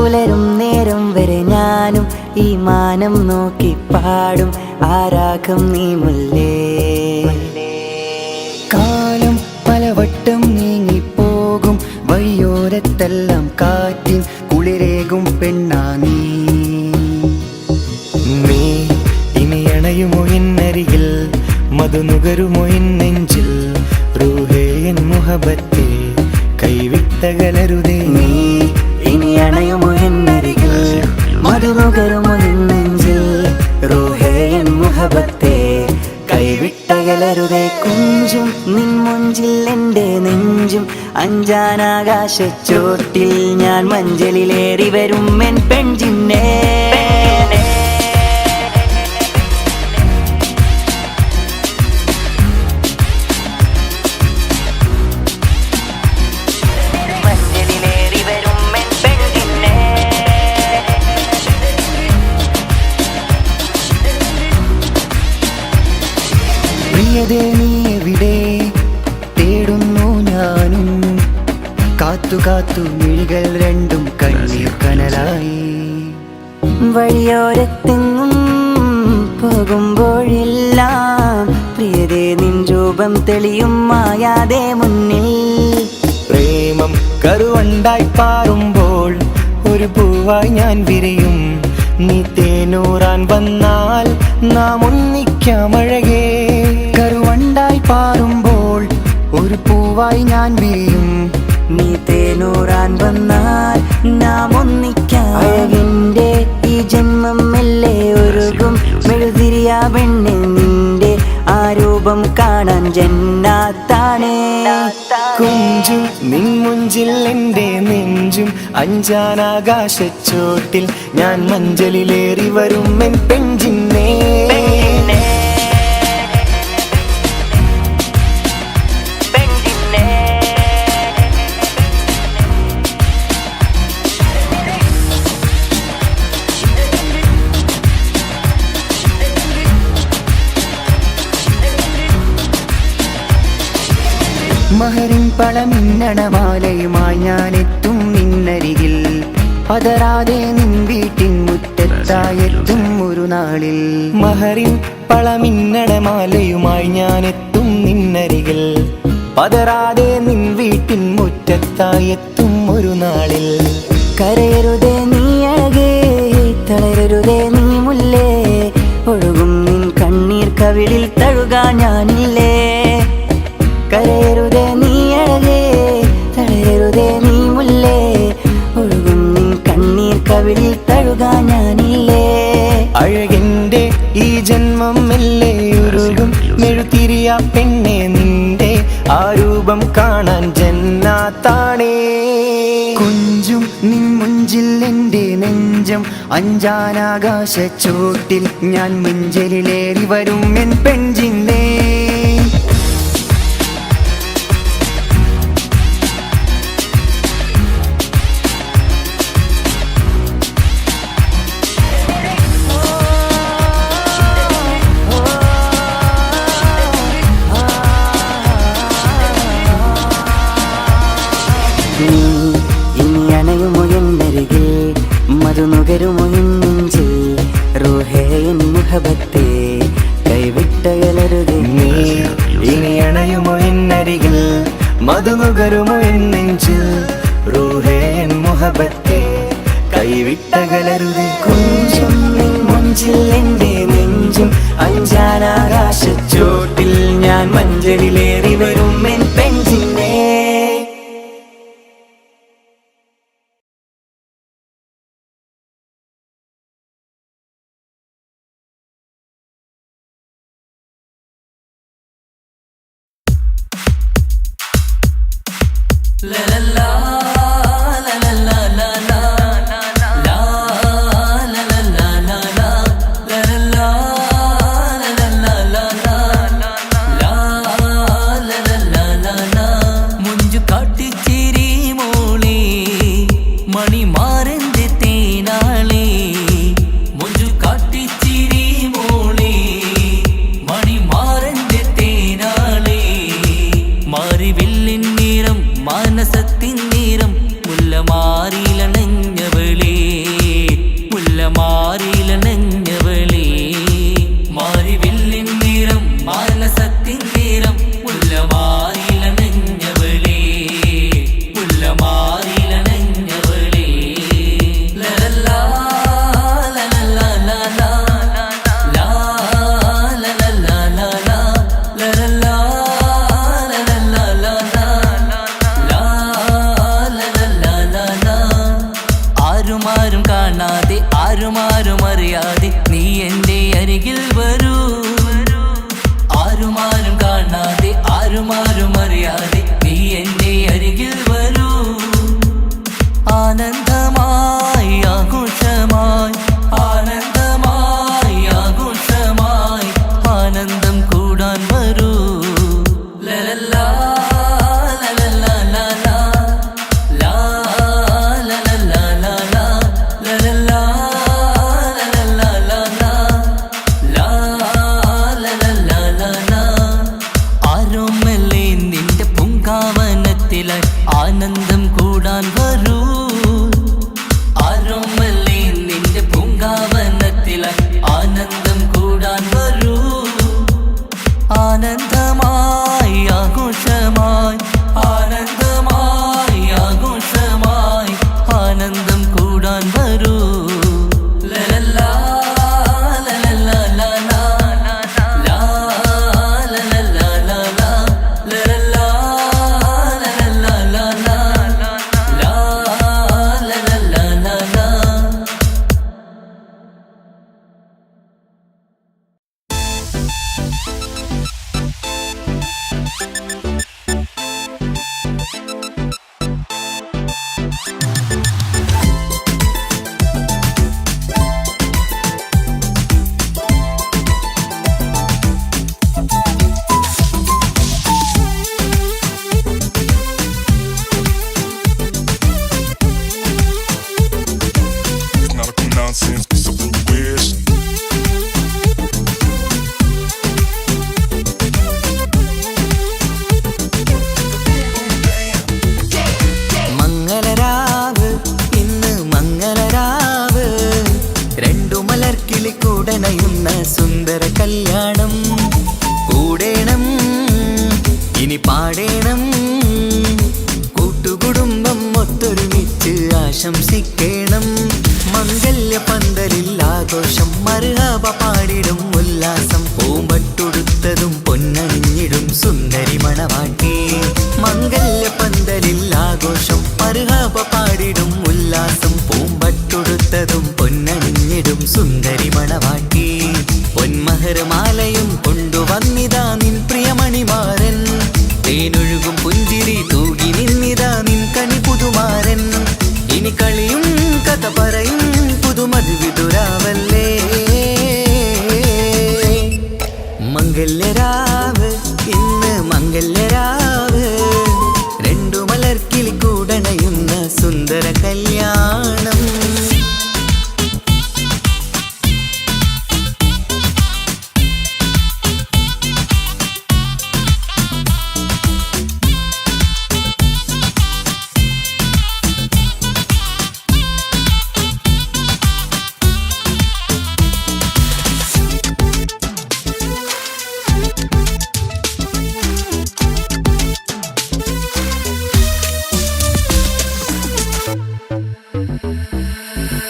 പുലരും നേരം വരെ ഞാനും ഈ മാനം നോക്കി പാടും ആരാഗം നീ മുല്ലേ. കാലം പലവട്ടം നീങ്ങിപ്പോകും വഴിയോരത്തെല്ലാം കാറ്റിൻ കുളിരേകും പെണ്ണാ നീ. നീ ഇനി അണയുമോ എന്നരികിൽ, മധുനുകരുമോ എൻ നെഞ്ചിൽ, റൂഹേ എൻ മുഹബത്തേ കൈവിട്ടകലരുതേ. നീ ഇനി അണയുമോ എന്നരികിൽ, മധുനുകരുമോ എൻ നെഞ്ചിൽ, റൂഹേ എൻ മുഹബത്തേ കൈവിട്ടകലരുതേ. കുഞ്ചും നിൻ മുഞ്ചിൽ എൻ്റെ നെഞ്ചും അഞ്ചാനാകാശച്ചോട്ടിൽ ഞാൻ മഞ്ചലിലേറി വരും എൻ പെൺജിന്നേ. പ്രിയതേ നീ എവിടെ തേടുന്നു ഞാനും, കാത്തു കാത്തു മിഴികൾ രണ്ടും കണ്ണീർ കനലായി. വഴിയോരത്തെങ്ങും പോകുമ്പോഴെല്ലാം പ്രിയതേ നിൻ രൂപം തെളിയും മായാതെ മുന്നിൽ. പ്രേമം കരുവണ്ടായി പാറുമ്പോൾ ഒരു പൂവായി ഞാൻ വിരിയും. നീ തേനൂറാൻ വന്നാൽ നാം ഒന്നിക്കാമഴകേ. കരുവണ്ടായി പാറുമ്പോൾ ഒരു പൂവായി ഞാൻ വിരിയും. നീ തേനൂറാൻ വന്നാൽ നാം ഒന്നിക്കാം. അഴകിൻ്റെ ഈ ജന്മം മെല്ലെ ഒരുകും മെഴുതിരിയാ പെണ്ണെ നിന്റെ ആ രൂപം കാണാൻ ജന്നാത്താണേ. കുഞ്ചും നിൻ മുഞ്ചിൽ എൻ്റെ നെഞ്ചും അഞ്ചാനാകാശച്ചോട്ടിൽ ഞാൻ മഞ്ചലിലേറി വരും എൻ പെൺജിന്നേ. മഹറിൻ പളമിന്നണമാലയുമായി ഞാനെത്തും നിന്നരികിൽ, പതറാതെ നിൻ വീട്ടിൻ മുറ്റത്തായെത്തും ഒരു നാളിൽ. മഹറിൻ പളമിന്നടമാലയുമായി ഞാനെത്തും നിന്നരികിൽ, പതറാതെ നിൻ വീട്ടിൻ മുറ്റത്തായെത്തും ഒരു നാളിൽ. കരയരുതേ നീ അഴകേ, തളരരുതേ നീ മുല്ലേ, ഒഴുകും നിൻ കണ്ണീർ കവിളിൽ തഴുകാൻ ഞാനില്ലേ. കരയരുതേ നീ അഴകേ, തളരരുതേ നീ മുല്ലേ, ഒഴുകും നിൻ കണ്ണീർ കവിളിൽ തഴുകാൻ ഞാനില്ലേ. അഴകിൻ്റെ ഈ ജന്മം മെല്ലെ ഉരുകും മെഴുതിരിയ പെണ്ണെ നിന്റെ ആ രൂപം കാണാൻ ജന്നാത്താണേ. കുഞ്ചും നിൻ മുഞ്ചിൽ എൻ്റെ നെഞ്ചം അഞ്ചാനാകാശച്ചോട്ടിൽ ഞാൻ മഞ്ചലിലേറി വരും എൻ പെൺജിന്നേ. ഇനി അണയുമോ എന്നരികിൽ, മധുനുകരുമോ എൻ നെഞ്ചിൽ, റൂഹേ എൻ മുഹബത്തേ കൈവിട്ടകലരുതേ. നീ ഇനി അണയുമോ എന്നരികിൽ, മധുനുകരുമോ എൻ നെഞ്ചിൽ, റൂഹേ എൻ മുഹബത്തേ കൈവിട്ടകലരുതേ. കുഞ്ചും നിൻ മുഞ്ചിൽ എൻ്റെ നെഞ്ചും അഞ്ചാനാകാശച്ചോട്ടിൽ ഞാൻ മഞ്ചലിലേറി വരും N പെൺജിന്നേ. La la la la la la la la la la la la la la മാനസത്തിൻ നീരം മുല്ലമാറിലണഞ്ഞവളേ ആരുമാരും കാണാതെ ആരുമാരും അറിയാതെ നീ എൻ്റെ അരികിൽ വരൂ. ആരുമാരും കാണാതെ ആരുമാരും അറിയാതെ നീ എൻ്റെ അരികിൽ വരൂ. ആനന്ദമായി ആഘോഷമായി ആനന്ദമായി ആഘോഷമായി ആനന്ദം കൂടാൻ വരൂ. ലലല്ലാ ലലല്ലാ ലലാ ലാ ലലല്ലാ ലലാ ലലല്ലാ ലലല്ലാ ലലാ ലാ ലലല്ലാ ലലാ. ആരോമല്ലേ നിന്റെ പൂങ്കാവനത്തിലായി ആനന്ദം കൂടാൻ വരൂ. ആരോമല്ലേ നിന്റെ പൂങ്കാവനത്തിലായി ആനന്ദം കൂടാൻ വരൂ. ആനന്ദമായി ആഘോഷമായി ആനന്ദമായി ആഘോഷമായി ആനന്ദം കൂടാൻ വരൂ. ലലല്ലാ ലലല്ലാ ലലാ ലാ ലലല്ലാ ലലാ ലലല്ലാ ലലല്ലാ ലലാ ലാ ലലല്ലാ ലലാ. It's not a nonsense, be something you wish. മംഗളരാവ് ഇന്ന് മംഗളരാവ് രണ്ടു മലർക്കിളി കൂടണയുന്ന സുന്ദര കല്യാണം. കൂടേണം ഇനി പാടേണം കൂട്ടുകുടുംബം ഒത്തൊരുമിച്ച് ആശംസിക്കണം. മംഗല്യ പന്തലിൽ ആഘോഷം മർഹബ പാടിടും ഉല്ലാസം. പൂമ്പട്ടുടുത്തതും പൊന്നണിഞ്ഞിടും സുന്ദരി മണവാട്ടി. മംഗല്യ പന്തലിൽ ആഘോഷം മർഹബ പാടിടും ഉല്ലാസം. പൂമ്പട്ടുടുത്തതും പൊന്നണിഞ്ഞിടും സുന്ദരി മണവാട്ടി. പൊന്മഹർമാലയും കൊണ്ടുവന്നിതാ നിൻ പ്രിയമണിമാരൻ. തേനൊഴുകും പുഞ്ചിരി തൂകി നിന്നിതാ നിൻ കണി പുതുമാരൻ. ഇനി കളിയും കഥ പറയും പുതുമധുവിതുരാവല്ലേ. മംഗല്യരാവ് ഇന്ന് മംഗല്യരാവ് രണ്ടു മലർക്കിളി കൂടണയുന്ന സുന്ദര കല്യാണം.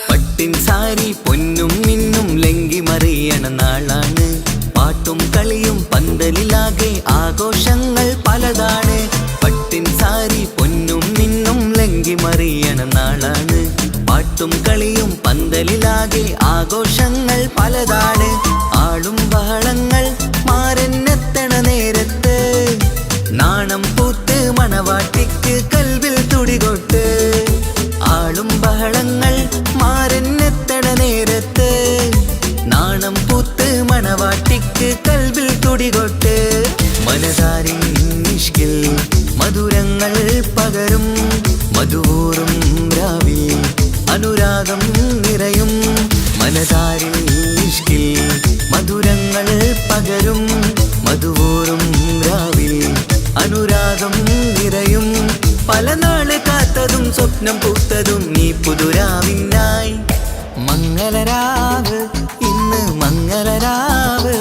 പട്ടിൻ സാരി പൊന്നും മിന്നും ലങ്കി മറിയണ നാളാണ്. പാട്ടും കളിയും പന്തലിലാകെ ആഘോഷങ്ങൾ പലതാണ്. പട്ടിൻ സാരി പൊന്നും മിന്നും ലങ്കി മറിയണ നാളാണ്. പാട്ടും കളിയും പന്തലിലാകെ ആഘോഷങ്ങൾ പലതാണ്. ആളും ബഹളങ്ങൾ മാരെന്നെത്തണ നേരത്ത് നാണം പൂത്ത് മണവാട്ടിക്ക് കൽവിൽ തുടികൊട്ട്. ആളും ബഹളങ്ങൾ മാരെന്നെത്തണ നേരത്ത് നാണം പൂത്ത് മണവാട്ടിക്ക് കൽവിൽ തുടികൊട്ട്. മനതാരിൻ നിഷ്കിൽ മധുരങ്ങൾ പകരും മധുവൂറും രാവിൽ അനുരാഗം നിറയും. മനതാരിൽ നിഷ്കിൽ മധുരങ്ങൾ പകരും മധുവൂറും രാവിൽ അനുരാഗം നിറയും. പല നാള് കാത്തതും സ്വപ്നം പൂത്തതും നീ പുതുരാവിനായി. മംഗളരാവ് ഇന്ന് മംഗളരാവ്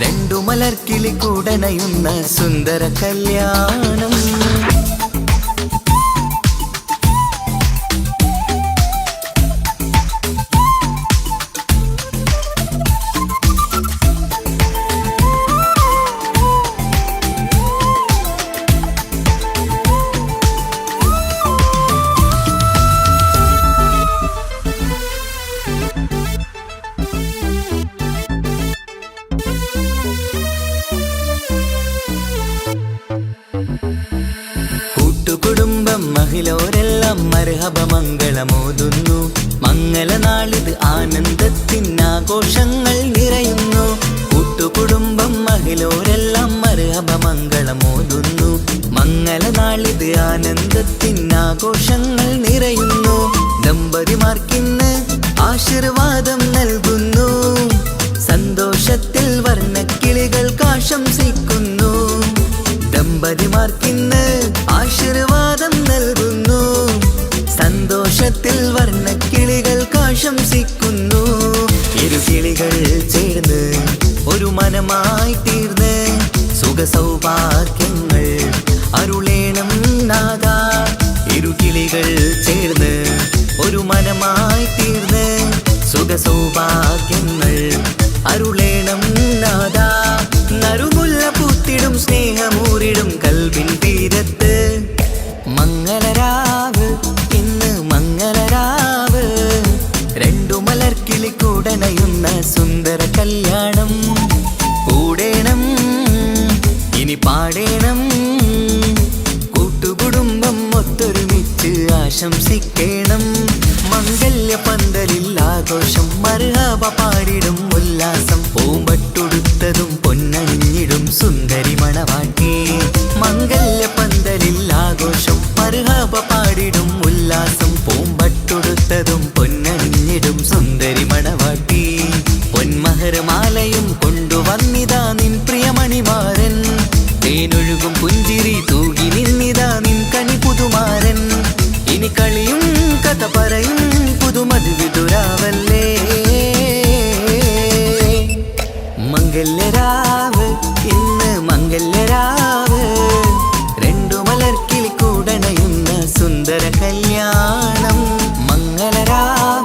രണ്ടു മലർക്കിളി കൂടണയുന്ന സുന്ദര കല്യാണം. മംഗളമോതുന്നു. മംഗളനാളിത് ആനന്ദത്തിനാഘോഷങ്ങൾ നിറയുന്നു. കൂട്ടുകുടുംബം മഹിളോരെല്ലാം മർഹബ മംഗളമോതുന്നു. മംഗളനാളിത് ആനന്ദത്തിനാഘോഷങ്ങൾ നിറയുന്നു. ദമ്പതിമാർക്കിന്ന് ആശീർവാദം നൽകുന്നു. സന്തോഷത്തിൽ വർണ്ണക്കിളികൾ ആശംസിക്കുന്നു. ദമ്പതിമാർക്കിന്ന് ആശീർവാദം നൽകുന്നു. സന്തോഷത്തിൽ വർണ്ണക്കിളികൾ ആശംസിക്കുന്നു. ഇരുകിളികൾ ചേർന്ന് ഒരു മനമായി തീർന്ന് സുഖസൗഭാഗ്യങ്ങൾ അരുളേണം നാഥ. ഇരുകിളികൾ ചേർന്ന് ഒരു മനമായി തീർന്ന് സുഖസൗഭാഗ്യങ്ങൾ അരുളേണം നാഥ. നറുമുല്ല പൂത്തിടും സ്നേഹമൂരിടും കൽവിൻ തീരത്ത് മംഗളരാവ് ഇന്ന് മംഗളരാവ്. രണ്ടു മലർക്കിളി കൂടനയുന്ന സുന്ദര കല്യാണം കൂടേണം ഇനി പാടേണം. കൂട്ടുകുടുംബം ഒത്തൊരുമിച്ച് ആശംസിക്കേണം. മംഗല്യ പന്തലിൽ ആഘോഷം മർഹബ പാടിടും ഉല്ലാസം. പൂമ്പട്ടുടുത്തതും പൊന്നണിഞ്ഞിടും സുന്ദരി മണവാട്ടി. മംഗല്യ പന്തലിൽ ആഘോഷം മർഹബ പാടിടും ഉല്ലാസം. പൂമ്പട്ടുടുത്തതും പൊന്നണിഞ്ഞിടും സുന്ദരി മണവാട്ടി. പൊന്മഹർമാലയും കൊണ്ടുവന്നിതാ നിൻ പ്രിയമണിമാരൻ. തേനൊഴുകും പുഞ്ചിരി തൂകി നിന്നിതാ നിൻ കനി പുതുമാരൻ. ഇനി കളിയും കഥ പറയും പുതുമധുവിതുരാവല്ലേ. മംഗല്യരാവ് ഇന്ന് മംഗല്യരാവ്. രണ്ടു മലർക്കിളി കൂടണയുന്ന സുന്ദര കല്യാണം മംഗളരാവ്.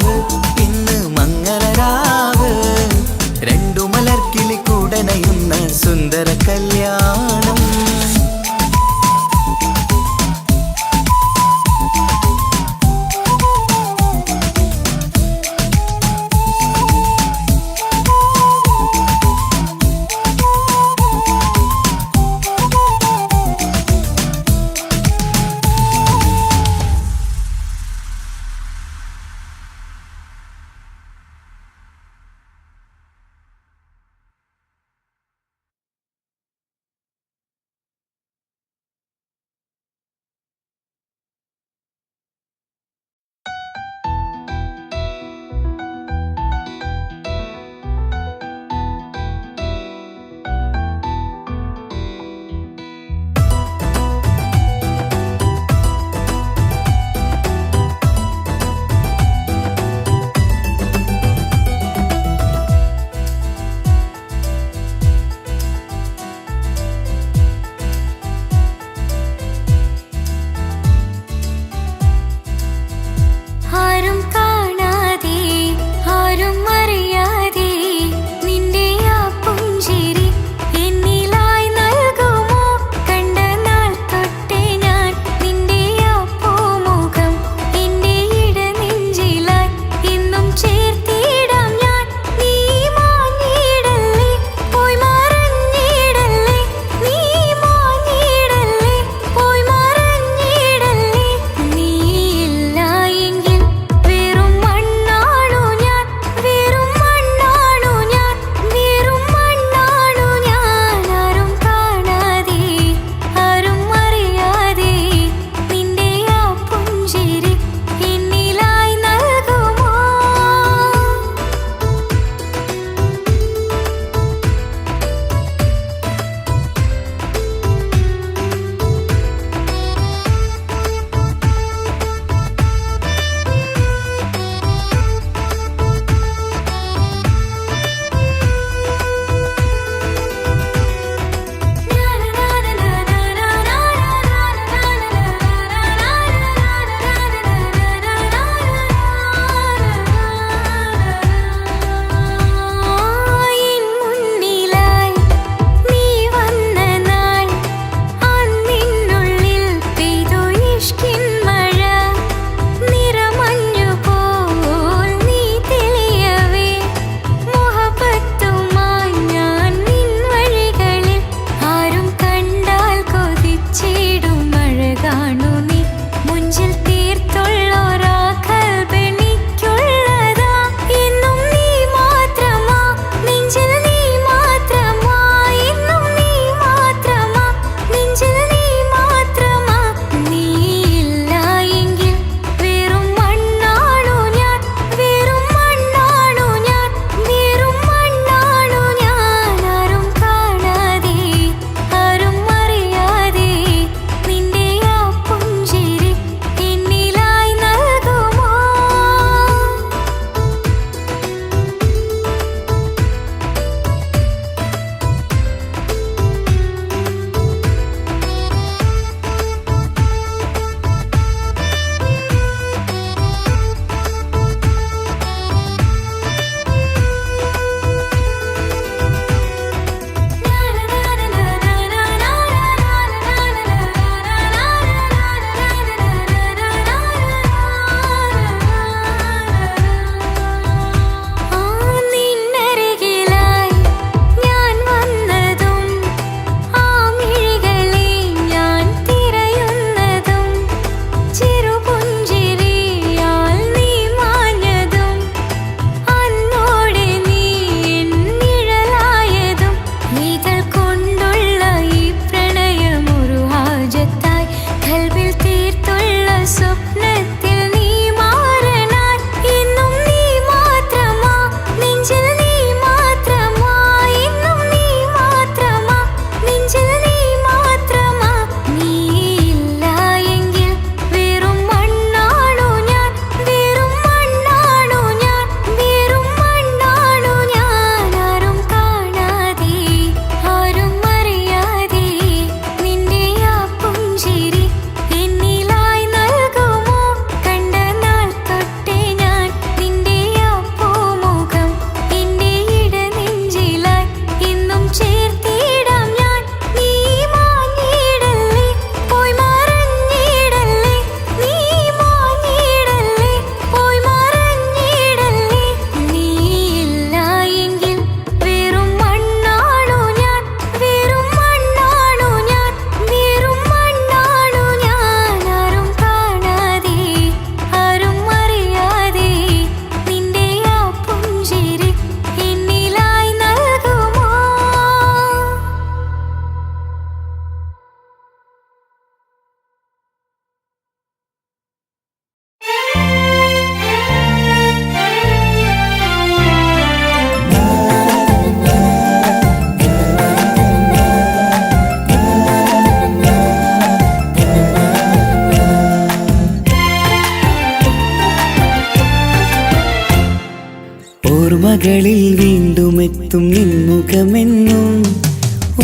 ഓർമ്മകളിൽ വീണ്ടും എത്തും നിൻമുഖമെന്നും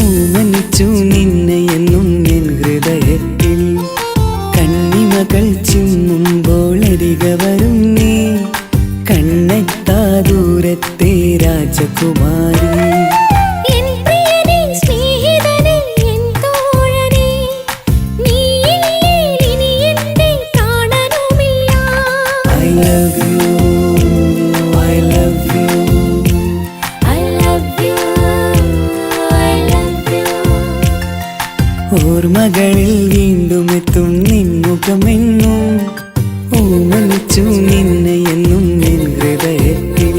ഓമനിച്ചു നിന്നെ എന്നും എൻ ഹൃദയത്തിൽ കണ്ണിമകൾ ചിമ്മുമ്പോൾ അരികെ വരും നീ കണ്ണെത്താ ദൂരത്തെ രാജകുമാരി ഓർമ്മകളിൽ വീണ്ടും എത്തും നിൻമുഖമെന്നും ഓമനിച്ചു നിന്നെ എന്നും എൻ ഹൃദയത്തിൽ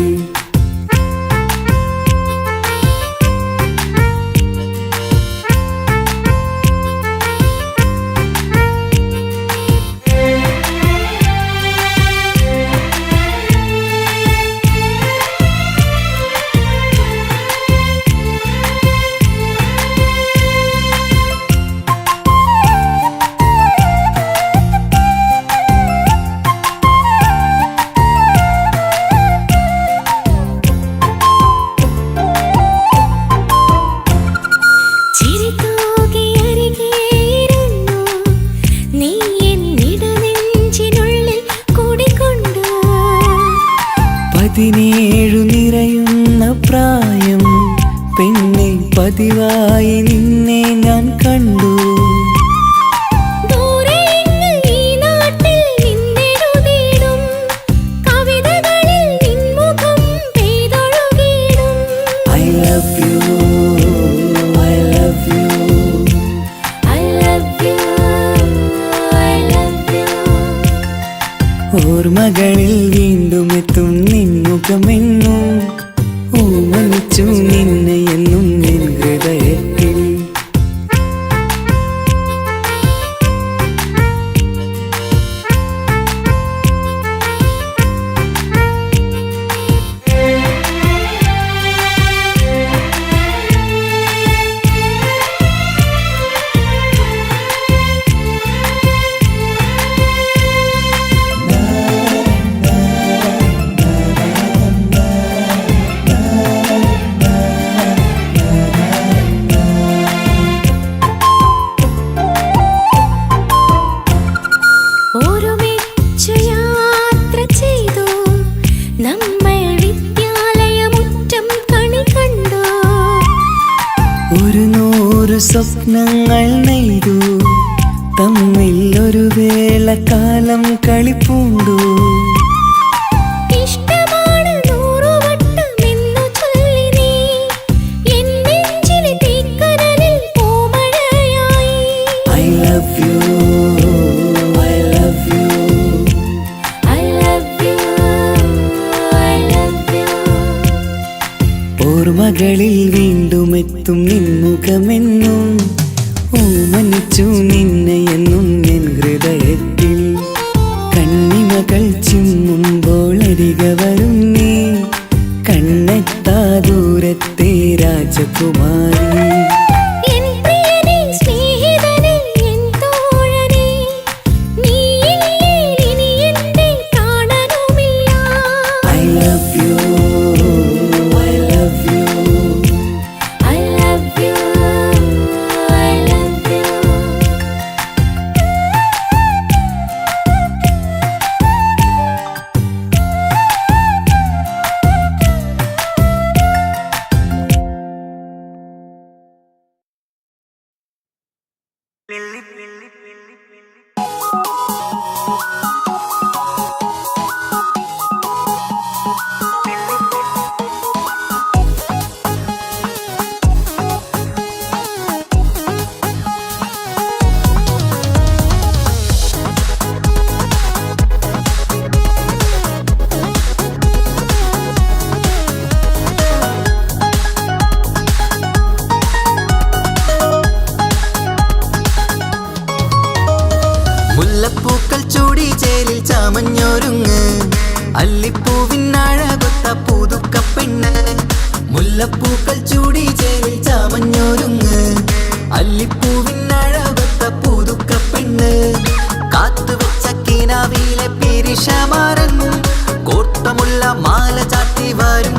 പതിനേഴു നിറയുന്ന പ്രായം പെണ്ണെ പതിവായി നിന്നെ ഞാൻ കണ്ടു I love you, I love you, I love you, I love you. ഓർമ്മകളിൽ വീണ്ടും എത്തും നിൻമുഖമെന്നും ഓമനിച്ചു നിന്നെ എന്നും എൻ ഹൃദയത്തിൽ ഒരു നൂറ് സ്വപ്നങ്ങൾ നെയ്തു തമ്മിൽ ഒരു വേള കാലം കളിപ്പൂണ്ടു I love you, I love you, I love you, I love you. ഓർമ്മകളിൽ വീണ്ടും എത്തും നിൻമുഖമെന്നും ഓമനിച്ചു നിന്നെ എന്നും എൻ ഹൃദയത്തിൽ കണ്ണിമകൾ ചിമ്മുമ്പോൾ അരികെ വരും നീ കണ്ണെത്താ ദൂരത്തെ രാജകുമാരി മുല്ലപ്പൂക്കൾ ചൂടി ചേലിൽ ചാമഞ്ഞൊരുങ്ങ് അല്ലിപ്പൂവിനഴകൊത്ത പുതുക്കപ്പെണ്ണ് മുല്ലപ്പൂക്കൾ ചൂടി ചേലിൽ ചാമഞ്ഞൊരുങ്ങ് അല്ലിപ്പൂവിനഴകൊത്ത പുതുക്കപ്പെണ്ണ് കാത്തുവെച്ച കിനാവിലെ പിരിശമാരൻ കോർത്തമുള്ള മാല ചാട്ടി വരും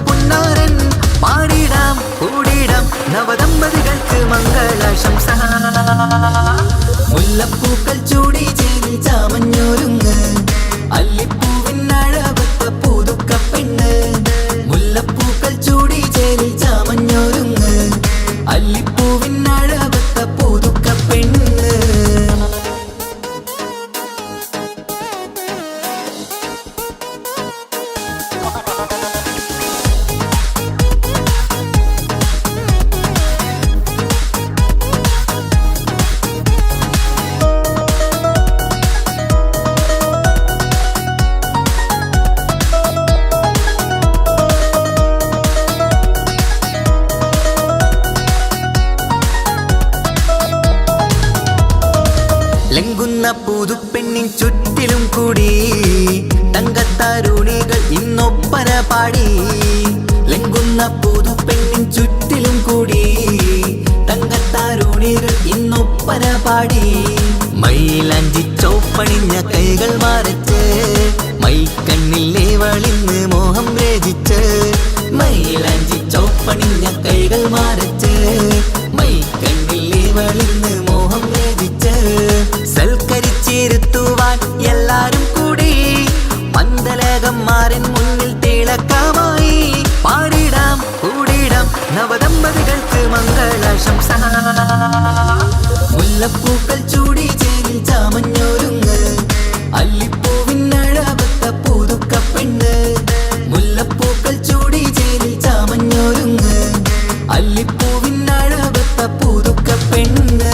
മംഗളാശംസ. മുല്ലപ്പൂക്കൾ ചൂടി ചേരി ചാമഞ്ഞൊരുങ്ങ് അല്ലിപ്പൂവിനഴവത്ത പുതുക്ക പെണ്ണ്. മുല്ലപ്പൂക്കൾ ചൂടി ചേരി ചാമഞ്ഞൊരുങ്ങ് അല്ലിപ്പൂവിനഴവത്ത പുതുക്ക പെണ്ണ്. ലംഘുന്ന പുതുപ്പെണ്ണിൻ ചുറ്റിലും കൂടി തങ്കത്താരുണികൾ ഇന്നൊപ്പന പാടി. ലംഘുന്ന പുതുപ്പെണ്ണിൻ ചുറ്റിലും കൂടി തങ്കത്താരുണികൾ ഇന്നൊപ്പന പാടി. മയിലാഞ്ചി ചോപ്പണിഞ്ഞ കൈകൾ മറച്ച് മൈക്കണ്ണിലെ വളിന്ന് മോഹം രചിച്ച്. മയിലാഞ്ചി ചോപ്പണിഞ്ഞ കൈകൾ മറച്ച് മൈക്കണ്ണിലെ വളിന്ന് മോഹം രചിച്ച്. സൽക്കരിച്ചിരുത്തുവാൻ എല്ലാരും കൂടി മന്ദലകന്മാരൻ മുന്നിൽ തിളക്കമായി. പാടിടാം കൂടിടാം നവദമ്പതികൾക്ക് മംഗളാശംസ. മുല്ലപ്പൂക്കൾ ചൂടി ചേരി ചാമഞ്ഞൊരുങ്ങ് അല്ലിപ്പൂവിനഴവത്ത പുതുക്ക പെണ്ണ്. മുല്ലപ്പൂക്കൾ ചൂടി ചേരി ചാമഞ്ഞൊരുങ്ങ് അല്ലിപ്പൂവിനഴവത്ത പുതുക്ക പെണ്ണ്.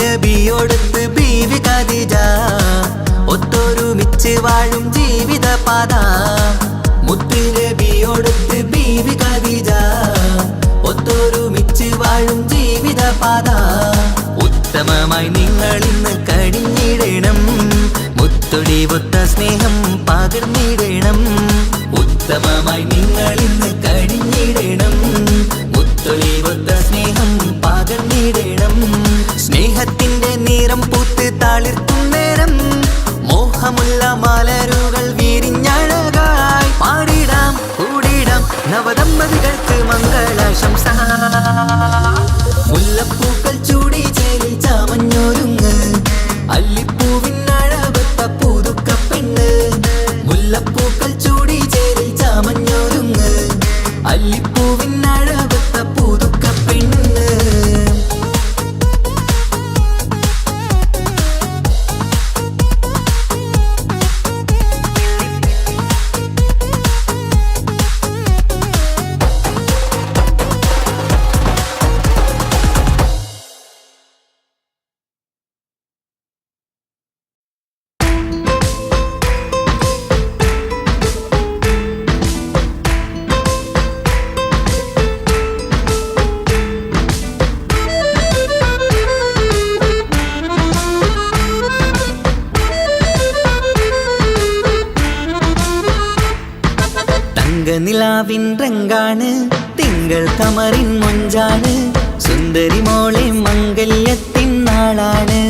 നബിയോടൊത്ത് ബീവി ഖദീജ ഒത്തൊരുമിച്ച് വാഴും ജീവിത പാത. മുത്ത് നബിയോടൊത്ത് ബീവി ഖദീജ ഒത്തൊരുമിച്ച് വാഴും ജീവിത പാത. ഉത്തമമായി നിങ്ങൾ ഇന്ന് കഴിഞ്ഞിടണം മുത്തൊടിവൊത്ത സ്നേഹം പകർന്നിടണം. ഉത്തമമായി നിങ്ങൾ ഇന്ന് കഴിഞ്ഞിടണം മുത്തൊടിവൊത്ത സ്നേഹം പകർന്നിടണം. സ്നേഹത്തിന്റെ നിറം പൂത്ത് താളിർക്കും നേരം മോഹമുള്ള മലരുകൾ വിരിഞ്ഞഴകായി. പാടിടാം കൂടിടാം നവദമ്പതികൾക്ക് മംഗളാശംസ. മുല്ലപ്പൂക്കൾ ചൂടി ചേരി ചാമഞ്ഞൊരുങ്ങ് അല്ലിപ്പൂവിനഴവത്ത പുതുക്ക പെണ്ണ്. മുല്ലപ്പൂക്കൾ ചൂടി ചേരി ചാമഞ്ഞൊരുങ്ങ് അല്ലിപ്പൂവിനഴവത്ത പുതുക്ക പെണ്ണ്. നിലാവിൻ രംഗാണ് തിങ്കൾ കമറിൻ മൊഞ്ചാണ് സുന്ദരി മോളെ മംഗല്യത്തിൻ നാളാണ്.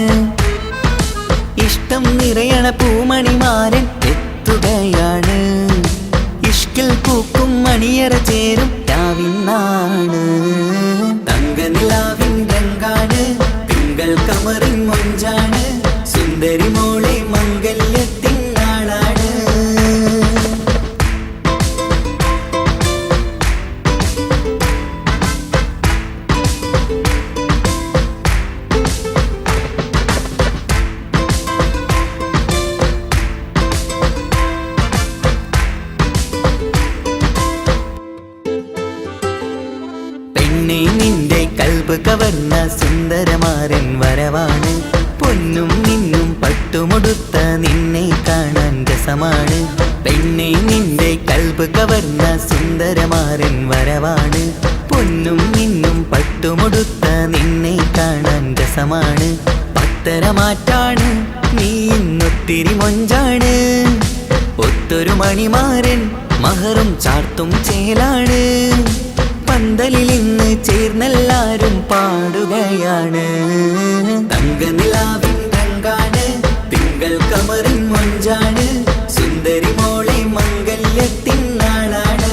ഇഷ്ടം നിറയണ പൂമണിമാരൻ എത്തുകയാണ്. ഇഷ്കിൽ പൂക്കും മണിയറ ചേരും രാവിനാണ്. തങ്ക നിലാവിൻ രംഗാണ് തിങ്കൾ കമറിൻ മൊഞ്ചാണ് സുന്ദരി മോളെ മംഗല്യത്തിൻ നാളാണ്. നിന്റെ കൽബ് കവർന്ന സുന്ദരമാരൻ വരവാണ്. പൊന്നും നിന്നും പട്ടുമുടുത്ത നിന്നെ കാണാൻ രസമാണ്. പെണ്ണെ നിന്റെ കൽബ് കവർന്ന സുന്ദരമാരൻ വരവാണ്. പൊന്നും നിന്നും പട്ടുമുടുത്ത നിന്നെ കാണാൻ രസമാണ്. പത്തരമാറ്റാണ് നീ ഇന്നൊത്തിരി മൊഞ്ചാണ്. ഒത്തൊരു മണിമാരൻ മഹറും ചാർത്തും ചേലാണ്. പന്തലിൽ ഇന്ന് ചേർന്നെല്ലാരും പാടുകയാണ്. തങ്കനിലാവിൻ രംഗാണ്, തിങ്കൾ കമറിൻ മൊഞ്ചാണ്, സുന്ദരി മോളെ മംഗല്യത്തിൻ നാളാണ്.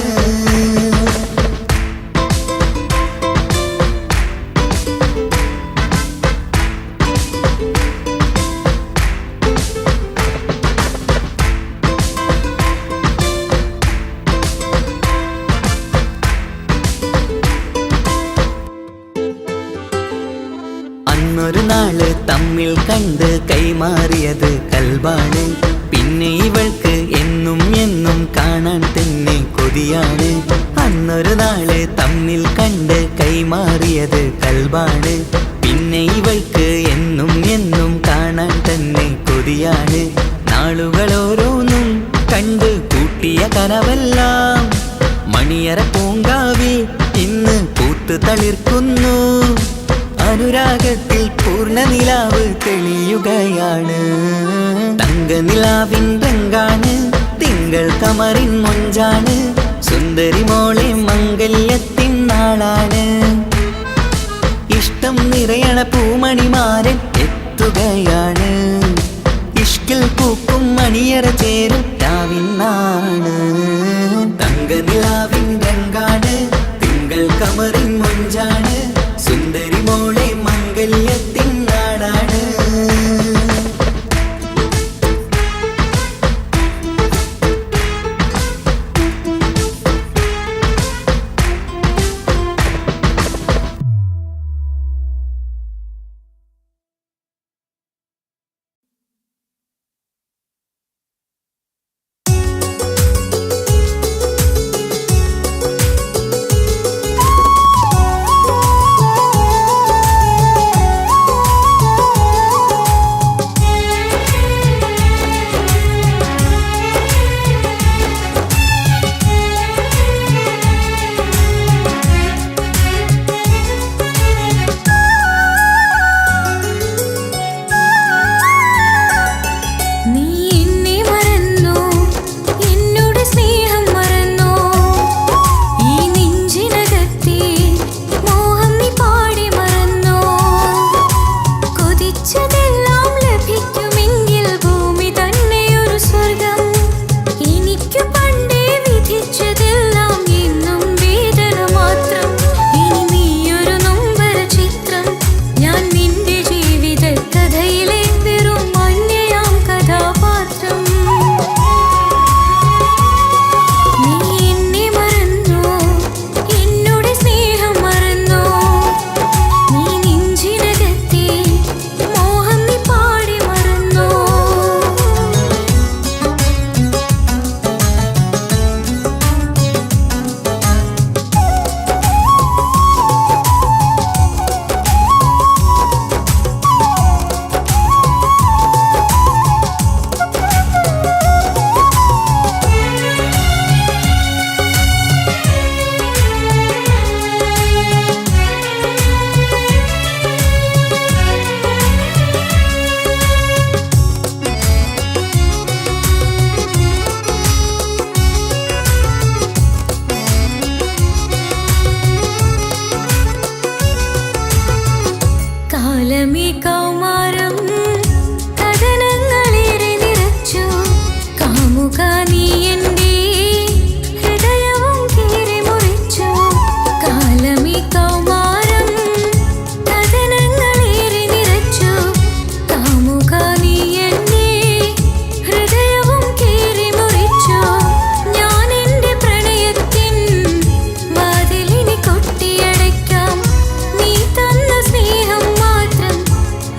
അന്നൊരു നാള് തമ്മിൽ കണ്ട് കൈമാറിയത് കൽബാണ്. പിന്നെ ഇവൾക്ക് എന്നും എന്നും കാണാൻ തന്നെ കൊതിയാണ്. അന്നൊരു നാള് തമ്മിൽ കണ്ട് കൈമാറിയത് കൽബാണ്. പിന്നെ ഇവൾക്ക് എന്നും എന്നും കാണാൻ തന്നെ കൊതിയാണ്. നാളുകൾ ഓരോന്നും കണ്ട് കൂട്ടിയ കനവെല്ലാം മണിയറ പൂങ്കാവിൽ ഇന്ന് പൂത്ത് തളിർക്കുന്നു. അനുരാഗത്തിൽ പൂർണ്ണനിലാവ് തെളിയുകയാണ്. തങ്കനിലാവിൻ രംഗാണ്, തിങ്കൾ കമറിൻ മൊഞ്ചാണ്, സുന്ദരി മോളെ മംഗല്യത്തിൻ നാളാണ്. ഇഷ്ടം നിറയണ പൂമണിമാരൻ എത്തുകയാണ്. ഇഷ്കിൽ പൂക്കും മണിയറ ചേരും രാവിനാണ്. തങ്കനിലാവിൻ രംഗാണ്, തിങ്കൾ കമറിൻ മൊഞ്ചാണ്, സുന്ദരി മോളെ മംഗല്യത്തിൻ നാടാണ്.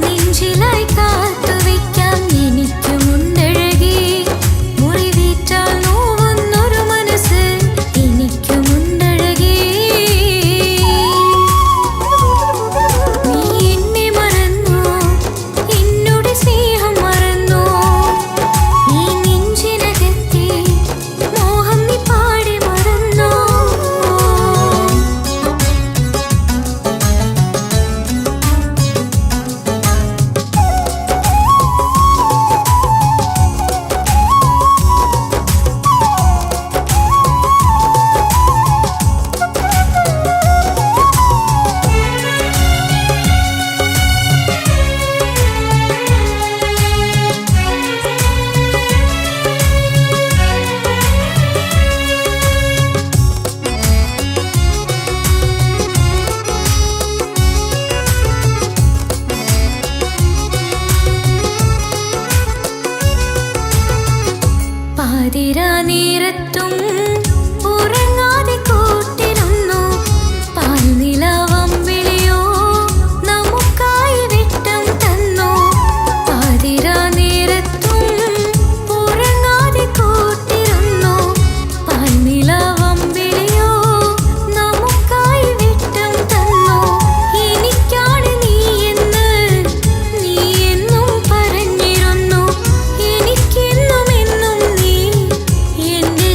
നീ നേരത്തും ഉറങ്ങാതെ കൂട്ടിരുന്നു പാൽനിലാവം വിളിയോ നമുക്കായി വെട്ടം തന്നു പാതിരാ നേരത്തും ഉറങ്ങാതെ കൂട്ടിരുന്നു പാൽനിലാവം വിളിയോ നമുക്കായി വെട്ടം തന്നു എനിക്കാണ് നീ എന്ന് നീ എന്നും പറഞ്ഞിരുന്നു എനിക്കെന്നും എന്നും നീ എന്റെ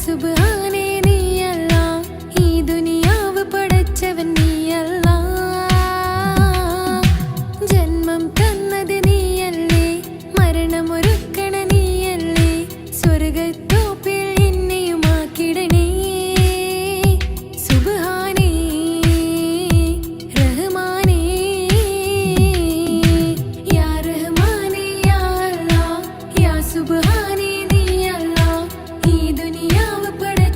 സുബ്ഹാനേ നീയല്ല, ഈ ദുനിയാവ് പടച്ചവൻ നീയല്ല. ജന്മം തന്നത് നീയല്ലേ, മരണമൊരുക്കണ നീയല്ലേ, സ്വർഗത്തോപ്പിൽ എന്നെയുമാക്കിടണേ. സുബ്ഹാനേ റഹ്മാനേ, യാ റഹ്മാനേ യാ അല്ലാഹ്, യാ സുബ്ഹാനേ നീയല്ല, ഈ ദുനിയാവ് പടച്ചവൻ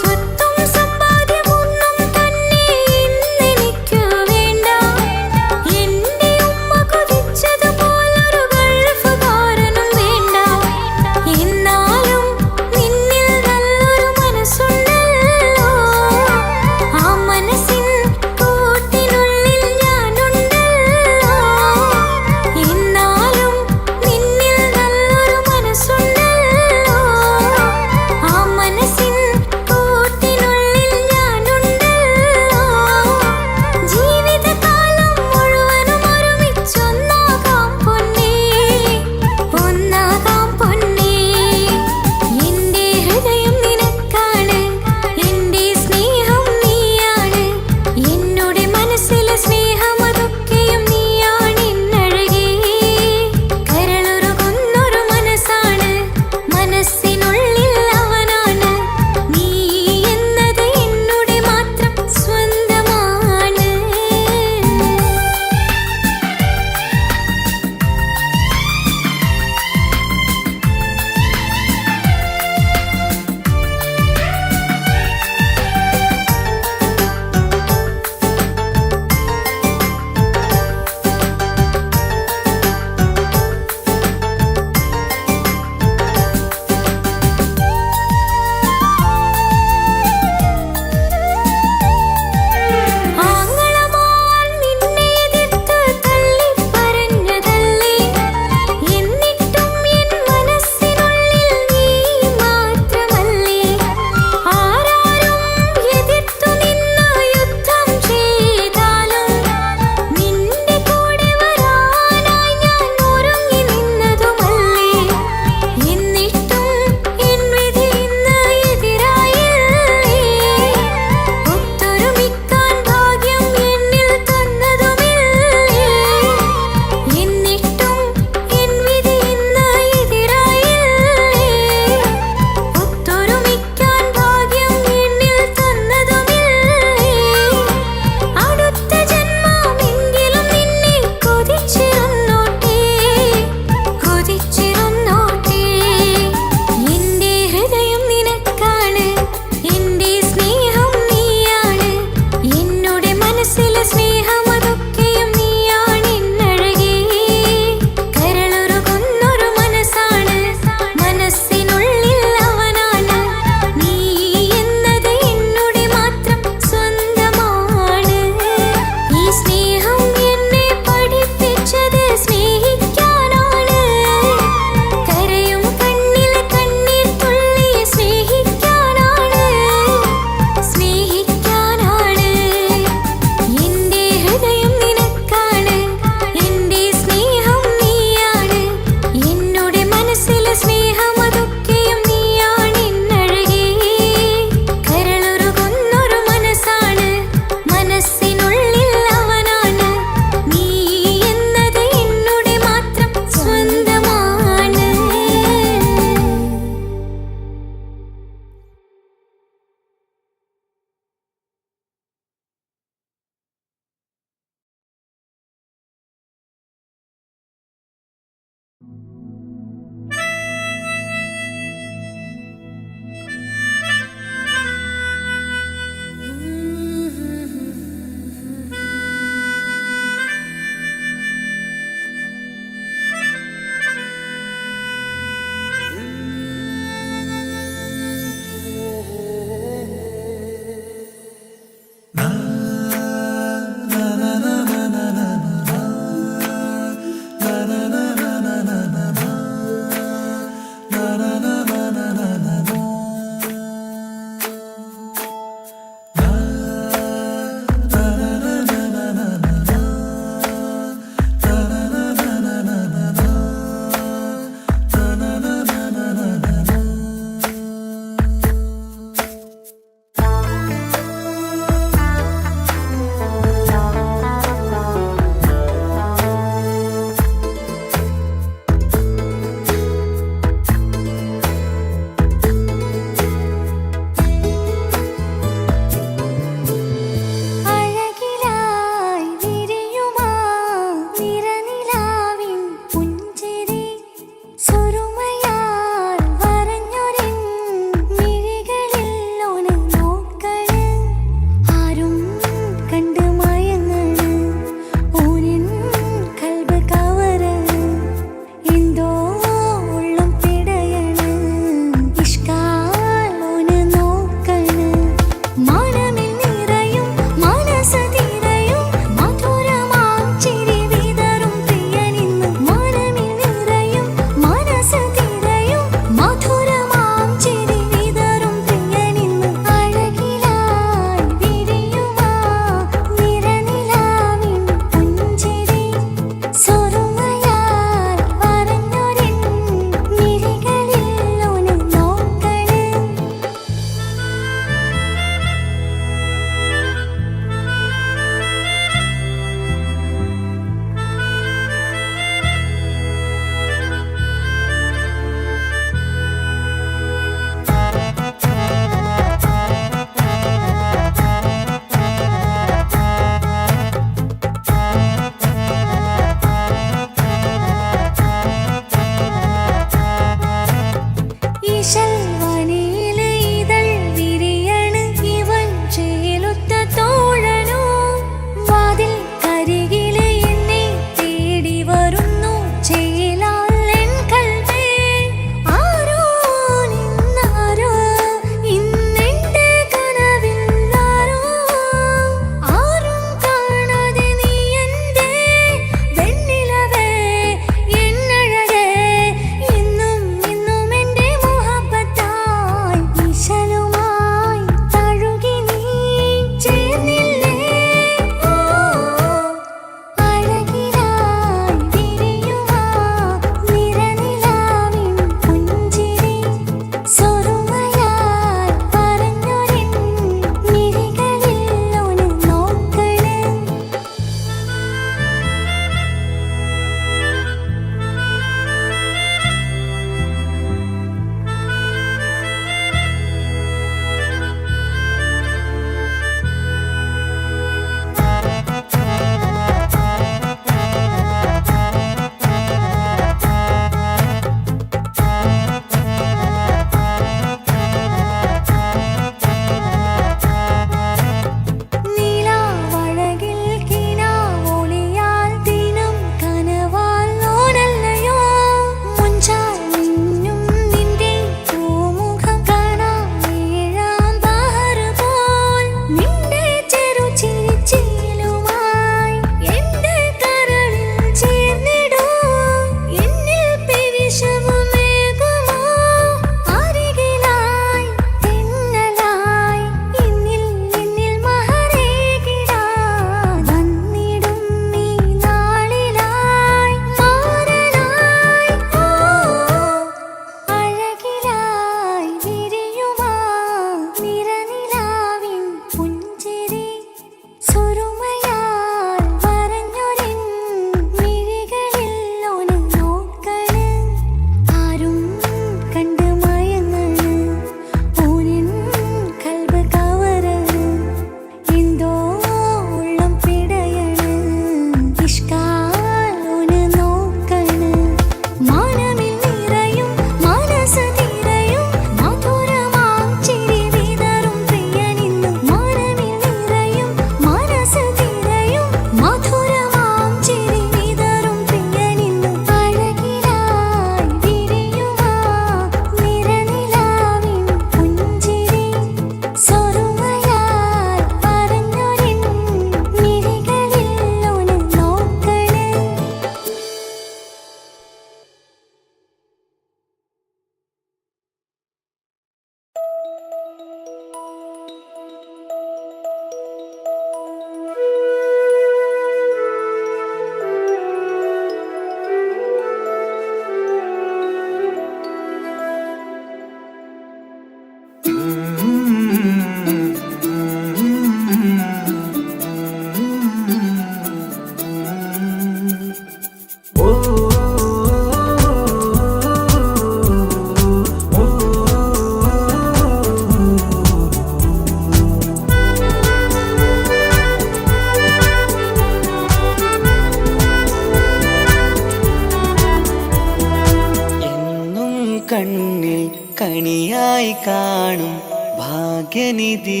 കണിയായി കാണും ഭാഗ്യനിധി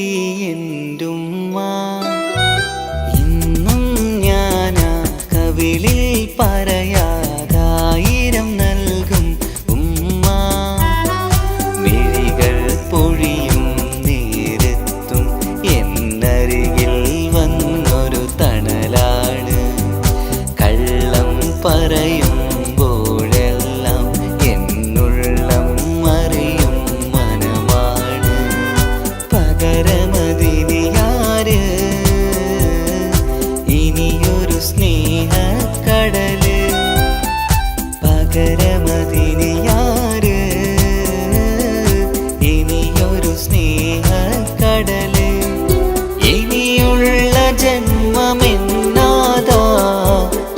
എന്റുമ്മ. ഇന്നും ഞാനാ കവിളിൽ പറയാതായിരം നൽകും ഉമ്മ. മിഴികൾ പൊഴിയും നേരത്തും എന്നരികിൽ വന്നൊരു തണലാണ്. കള്ളം പറയും പകരമതിനിയാര് ഇനിയൊരു സ്നേഹക്കടല്. ഇനിയുള്ള ജന്മമെന്നാതാ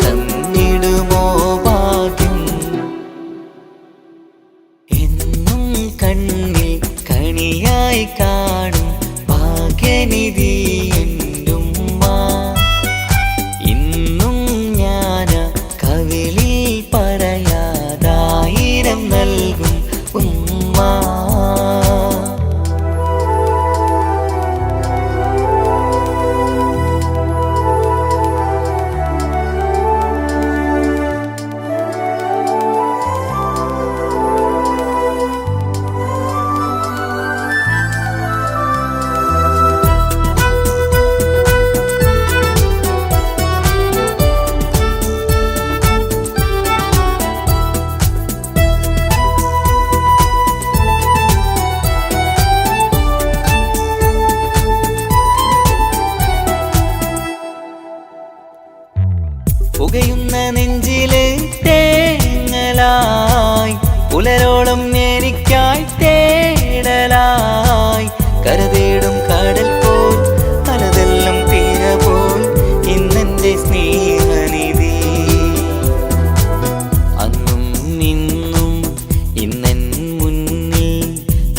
തന്നിടുമോ ഭാഗ്യം. എന്നും കണ്ണിൽ കണിയായി കാണും ഭാഗ്യനിധി എന്റുമ്മ. ഇന്നും ഞാന കവിളിൽ പറയാതായിരം നൽകും ഉമ്മ.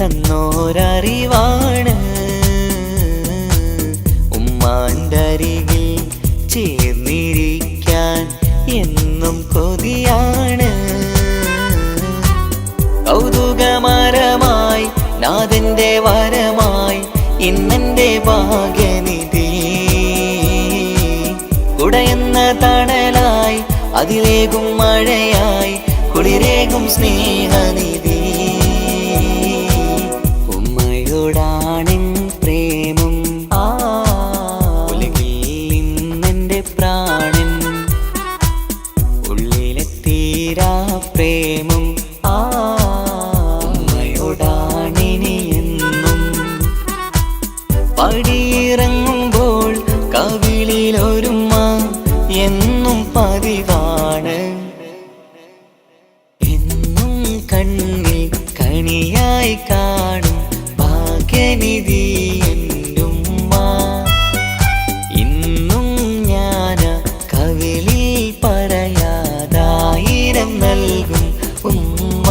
തന്നോരറിവാണ്. ഉമ്മാൻ്റെ അരികിൽ ചേർന്നിരിക്കാൻ എന്നും കൊതിയാണ്. കൗതുകമരമായി നാഥന്റെ വരമായി ഇന്നെന്റെ ഭാഗ്യനിധി. കുടയെന്ന തണലായി അതിലേകും മഴയായി കുളിരേകും സ്നേഹനിധി. ഉമ്മയോടാണെൻ പ്രേമം ഉലകിൽ ഇന്നെന്റെ പ്രാണൻ. ഉള്ളിലെ തീരാ പ്രേമം ഉമ്മയോടാണിനിയെന്നും. പടിയിറങ്ങുമ്പോൾ കവിളിലൊരുമ്മ എന്നും പതിവാണ്. എന്നും കണ്ണിൽ കണിയായി കാണും ഭാഗ്യനിധി എന്റുമ്മ. ഇന്നും ഞാൻ കവിളിൽ പറയാതായിരം നൽകും ഉമ്മ.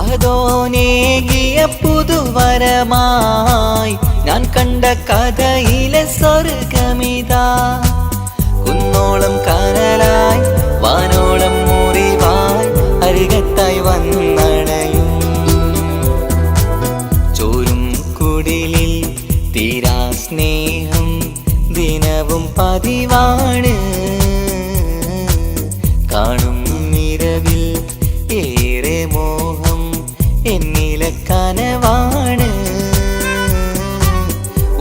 അതോനേകിയ പുതുവരമായി ഞാൻ കണ്ട കഥയിലെ സ്വർഗമിതാ. കുന്നോളം കനലായി വാനോളം മുറിവായി അരികത്തായി വന്നണയും. ചോരും കുടിലിൽ തീരാ സ്നേഹം ദിനവും പതിവാണ്. കാണും നിരവിൽ ഏറെ മോഹം എന്നിലെ കനവാണ്.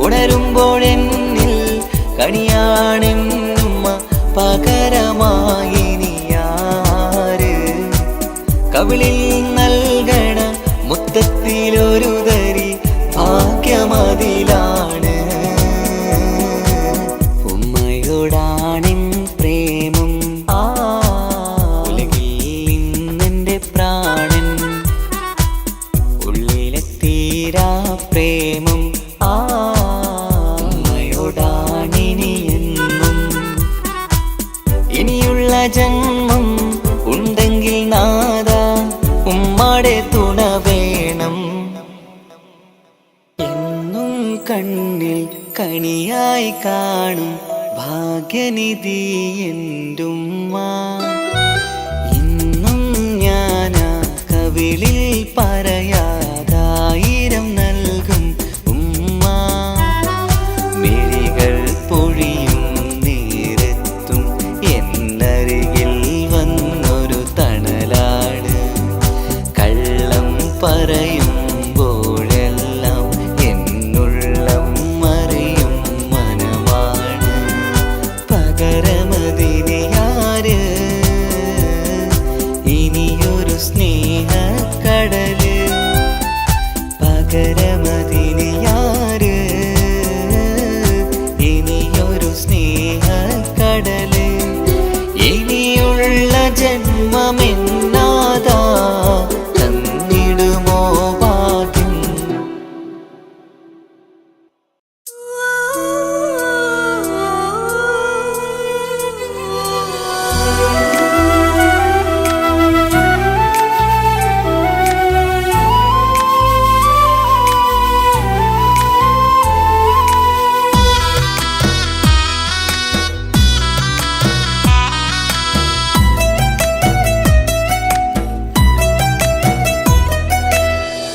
ഉണരുമ്പോഴെന്നിൽ കണിയാണെന്നുമ്മ പകരമായിനിയാര്. കവിളിൽ നൽകണ മുത്തത്തിലൊരു തരി ഭാഗ്യമതിലാണ്. ഉമ്മയോടാണെൻ പ്രേമം ഉലകിൽ ഇന്നെന്റെ പ്രാണൻ. ഉള്ളിലെ തീരാ പ്രേമം ഉമ്മയോടാണിനിയെന്നും. ഇനിയുള്ള ജന്മം ഉണ്ടെങ്കിൽ നാഥ ഉമ്മാടെ തുണ വേണം. എന്നും കണ്ണിൽ കണിയായി കാണും ഭാഗ്യനിധി എന്റുമ്മ. ഇന്നും ഞാൻ കവിളിൽ പറയാതായിരം നൽകും ഉമ്മ. മിഴികൾ പൊഴിയും നേരത്തും എന്നരികിൽ വന്നൊരു തണലാണ്. കള്ളം പറയുമ്പോഴെല്ലാം എന്നുള്ളം മറിയും മനമാണ്. പകരമതിനിയാര് ഇനിയൊരു സ്നേഹക്കടല്. പകരമതിനിയാര് ഇനിയൊരു സ്നേഹക്കടല്. ഇനിയുള്ള ജന്മമെന്നാതാ തന്നിടുമോ ഭാഗ്യം.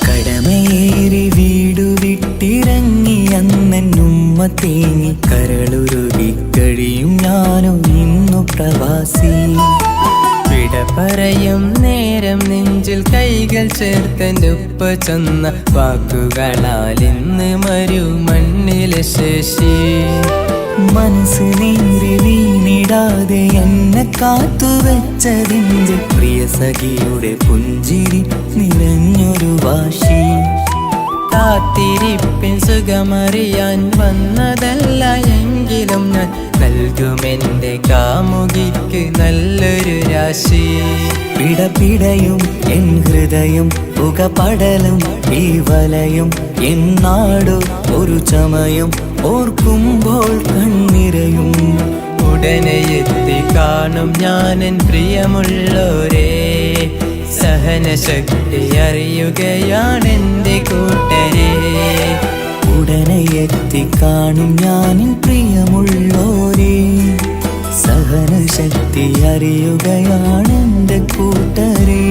കടമയേറി വീടു വിട്ടിറങ്ങി അന്നെന്നുമ്മ തേങ്ങി കരളുരുകി കഴിയും ഞാനും ഇന്നു പ്രവാസി. വിട പറയും നേരം നെഞ്ചിൽ കൈകൾ ചേർത്തെൻ്റെ ഉപ്പ ചെന്ന വാക്കുകളാൽ ഇന്ന് മരു മണ്ണിലെ ശേഷി. മനസ്സ് നീറി വീണി വീണിടാതെ എന്നെ കാത്തുവെച്ചതിൻ്റെ പ്രിയ സഖിയുടെ പുഞ്ചിരി നിറഞ്ഞൊരു വാശി. കാത്തിരിപ്പിൻ സുഖമറിയാൻ വന്നതല്ല എങ്കിലും ഞാൻ നൽകുമെൻ്റെ കാമുകിക്ക് നല്ലൊരു രാശി. പിടപിടയും എൻ ഹൃദയം പുകപടലും ഈ വലയും എന്നാടോ ഒരു ചമയം ഓർക്കുമ്പോൾ കണ്ണിരയും. ഉടനെ എത്തി കാണും ഞാനെൻ പ്രിയമുള്ളോരേ, സഹനശക്തി അറിയുകയാണെൻ്റെ കൂട്ടരെ. ഉടനെ എത്തി കാണും ഞാനിൻ പ്രിയമുള്ളോരേ, സഹനശക്തി അറിയുകയാണെൻ്റെ കൂട്ടരെ.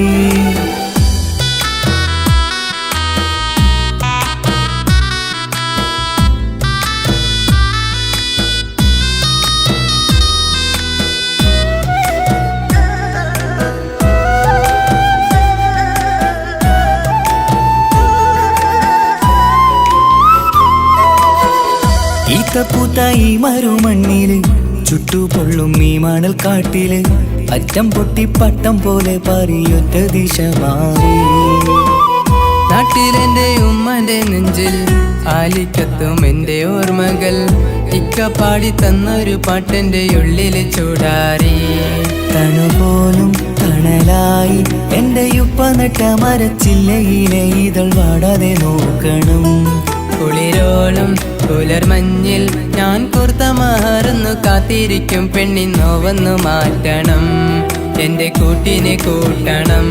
ഈത്തപ്പൂത്ത ഈ മരുമണ്ണില് ചുട്ടുപൊള്ളും ഈ മണൽ കാട്ടില് അറ്റം പൊട്ടി പട്ടം പോലെ പാറിയൊറ്റ ദിശ മാറി. നാട്ടിലെൻ്റെ ഉമ്മൻ്റെ നെഞ്ചിൽ ആലിക്കത്തും എൻ്റെ ഓർമ്മകൾ, ഇക്ക പാടി തന്നൊരു പാട്ടെൻ്റെ ഉള്ളില് ചൂടാറി. തണുപോലും തണലായി എൻ്റെ ഉപ്പ നട്ട മരച്ചില്ലയിലെ ഇതൾ വാടാതെ നോക്കണം. കുളിരോളും പുലർമഞ്ഞിൽ ഞാൻ കുർത്ത മാറുന്നു കാത്തിരിക്കും പെണ്ണിന്നോ വന്നു മാറ്റണം, എൻ്റെ കൂട്ടിനെ കൂട്ടണം.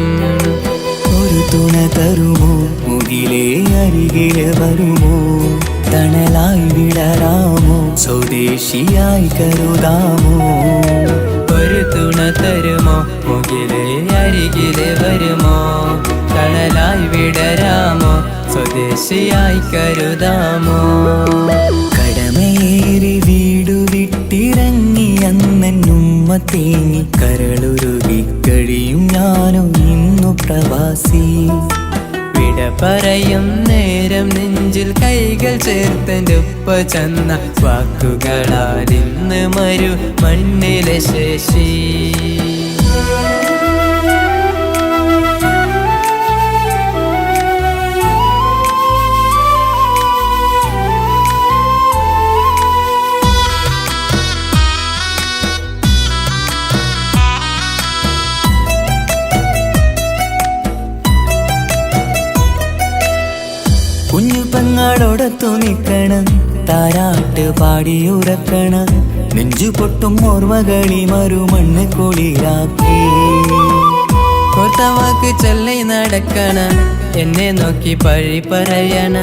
ഒരു തുണ തരുമോ മുകിലേ അരികിലെ വരുമോ, തണലായി വിടരാമോ സ്വദേശിയായി കരുതാമോ. ഒരു തുണ തരുമോ മുകിലേ അരികിലെ വരുമോ, തണലായി വിടരാമോ സ്വദേശിയായി കരുതാമോ. കടമയേറി വീടു വിട്ടിറങ്ങി അന്നുമ്മ തേങ്ങി കരളുരുകി കഴിയും ഞാനോ ഇന്നു പ്രവാസി. വിട പറയും നേരം നെഞ്ചിൽ കൈകൾ ചേർത്തെൻ്റെ ഉപ്പ ചെന്ന വാക്കുകളാൽ ഇന്ന് മരു മണ്ണിലെ ശേഷി. കുഞ്ഞു പെങ്ങളോടൊത്തു നിൽക്കണം, താരാട്ട് പാടിയുറക്കണം, നെഞ്ചു പൊട്ടും ഓർമ്മകളി മറുമണ്ണ് കുളിരാക്കി. കൊത്തവാക്ക് ചൊല്ലി നടക്കണ, എന്നെ നോക്കി പഴി പറയണ,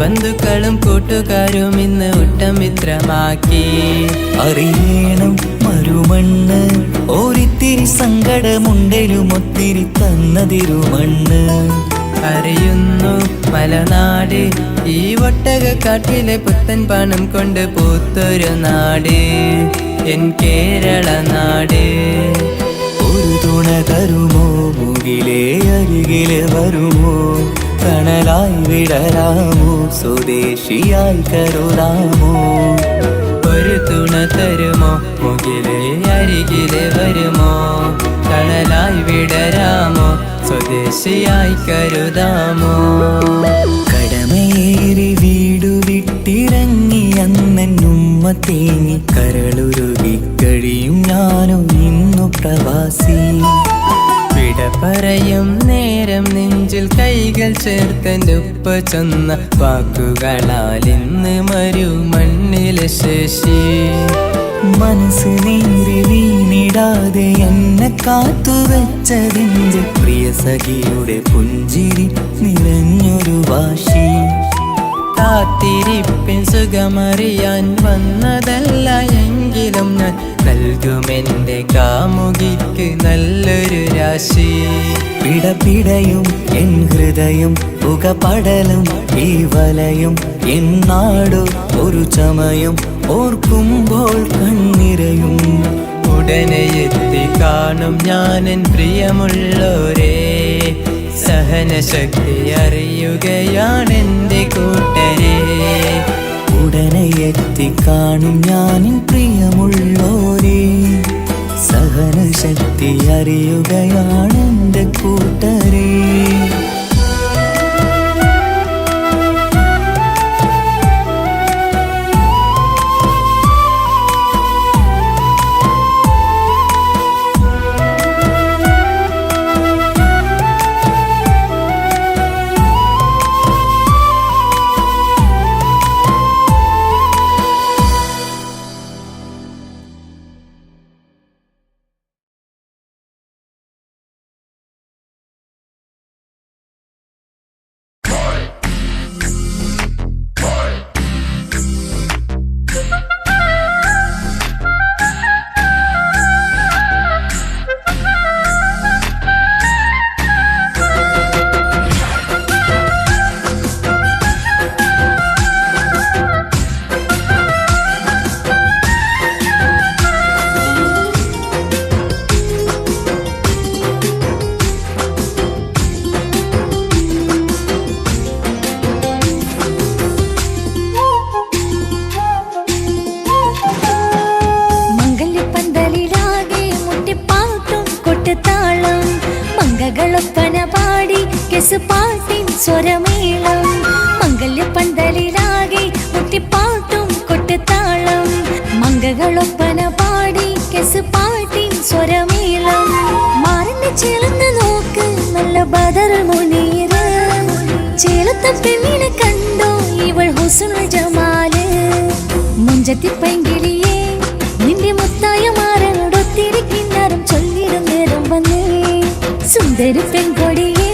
ബന്ധുക്കളും കൂട്ടുകാരും ഇന്ന് ഉറ്റമിത്രമാക്കി. അറിയണം മരുമണ്ണ് ഒരിത്തിരി സങ്കടമുണ്ടെങ്കിലും ഒത്തിരി തന്നതിരുമണ്ണ്. അറിയുന്നു മലനാട് ഈ ഒട്ടകക്കാട്ടിലെ പുത്തൻ പണം കൊണ്ട് പൂത്തൊരു നാട്, എൻ കേരള നാട്. ഒരു തുണ തരുമോ മുകിലേ അരികിലെ വരുമോ, തണലായി വിടരാമോ സ്വദേശിയായി കരുതാമോ. ഒരു തുണ തരുമോ മുകിലേ അരികിലെ വരുമോ, തണലായി വിടരാമോ സ്വദേശിയായി കരുതാമോ. കടമയേറി വീടു വിട്ടിറങ്ങി അന്നുമ്മ തേങ്ങി കരളുരുകി കഴിയും ഞാനോ ഇന്നു പ്രവാസി. വിട പറയും നേരം നെഞ്ചിൽ കൈകൾ ചേർത്തെൻ്റെ ഉപ്പ ചൊന്ന വാക്കുകളാൽ ഇന്ന് മരു മണ്ണിലെ ശേഷി. മനസ്സ് നീറി വീണിടാതെ എന്നെ കാത്തുവെച്ചതിൻ്റെ പ്രിയ സഖിയുടെ പുഞ്ചിരി നിറഞ്ഞൊരു വാശി. കാത്തിരിപ്പിൻ സുഖമറിയാൻ വന്നതല്ല എങ്കിലും ഞാൻ നൽകുമെൻ്റെ കാമുകിക്ക് നല്ലൊരു രാശി. പിടപിടയും എൻ ഹൃദയം പുകപടലും ഈ വലയും എന്നാടോ ഒരു ചമയം ഓർക്കുമ്പോൾ കണ്ണിരയും. ഉടനെ എത്തി കാണും ഞാനെൻ പ്രിയമുള്ളോരേ, സഹനശക്തി അറിയുകയാണെൻ്റെ കൂട്ടരെ. ഉടനെ എത്തി കാണും ഞാനിൻ പ്രിയമുള്ളോരേ, അറിയുകയാണ് എൻ്റെ കൂട്ടരേ. മംഗളൊപ്പന പാടി കെസുപാട്ടിൻ സ്വരമേളം മംഗല്യപ്പന്തലിലാകെ മുട്ടിപ്പാട്ടും കൊട്ടുതാളം മംഗളൊപ്പന പാടി കെസുപാട്ടിൻ സ്വരമേളം മാറിന്റെ ചേർന്ന് നോക്ക് നല്ല ബദർ മുനീറ് ചേലത്ത പെണ്ണിനെ കണ്ടോ ഇവൾ ഹുസ്നുൽ ജമാല് മുഞ്ചത്തി പൈങ്കിളിയെ നിന്റെ മുത്തായ മാറനോടൊത്തിരി കിന്നാരം ചൊല്ലിടും നേരം വന്നേ സുന്ദരി പെൺകൊടിയെ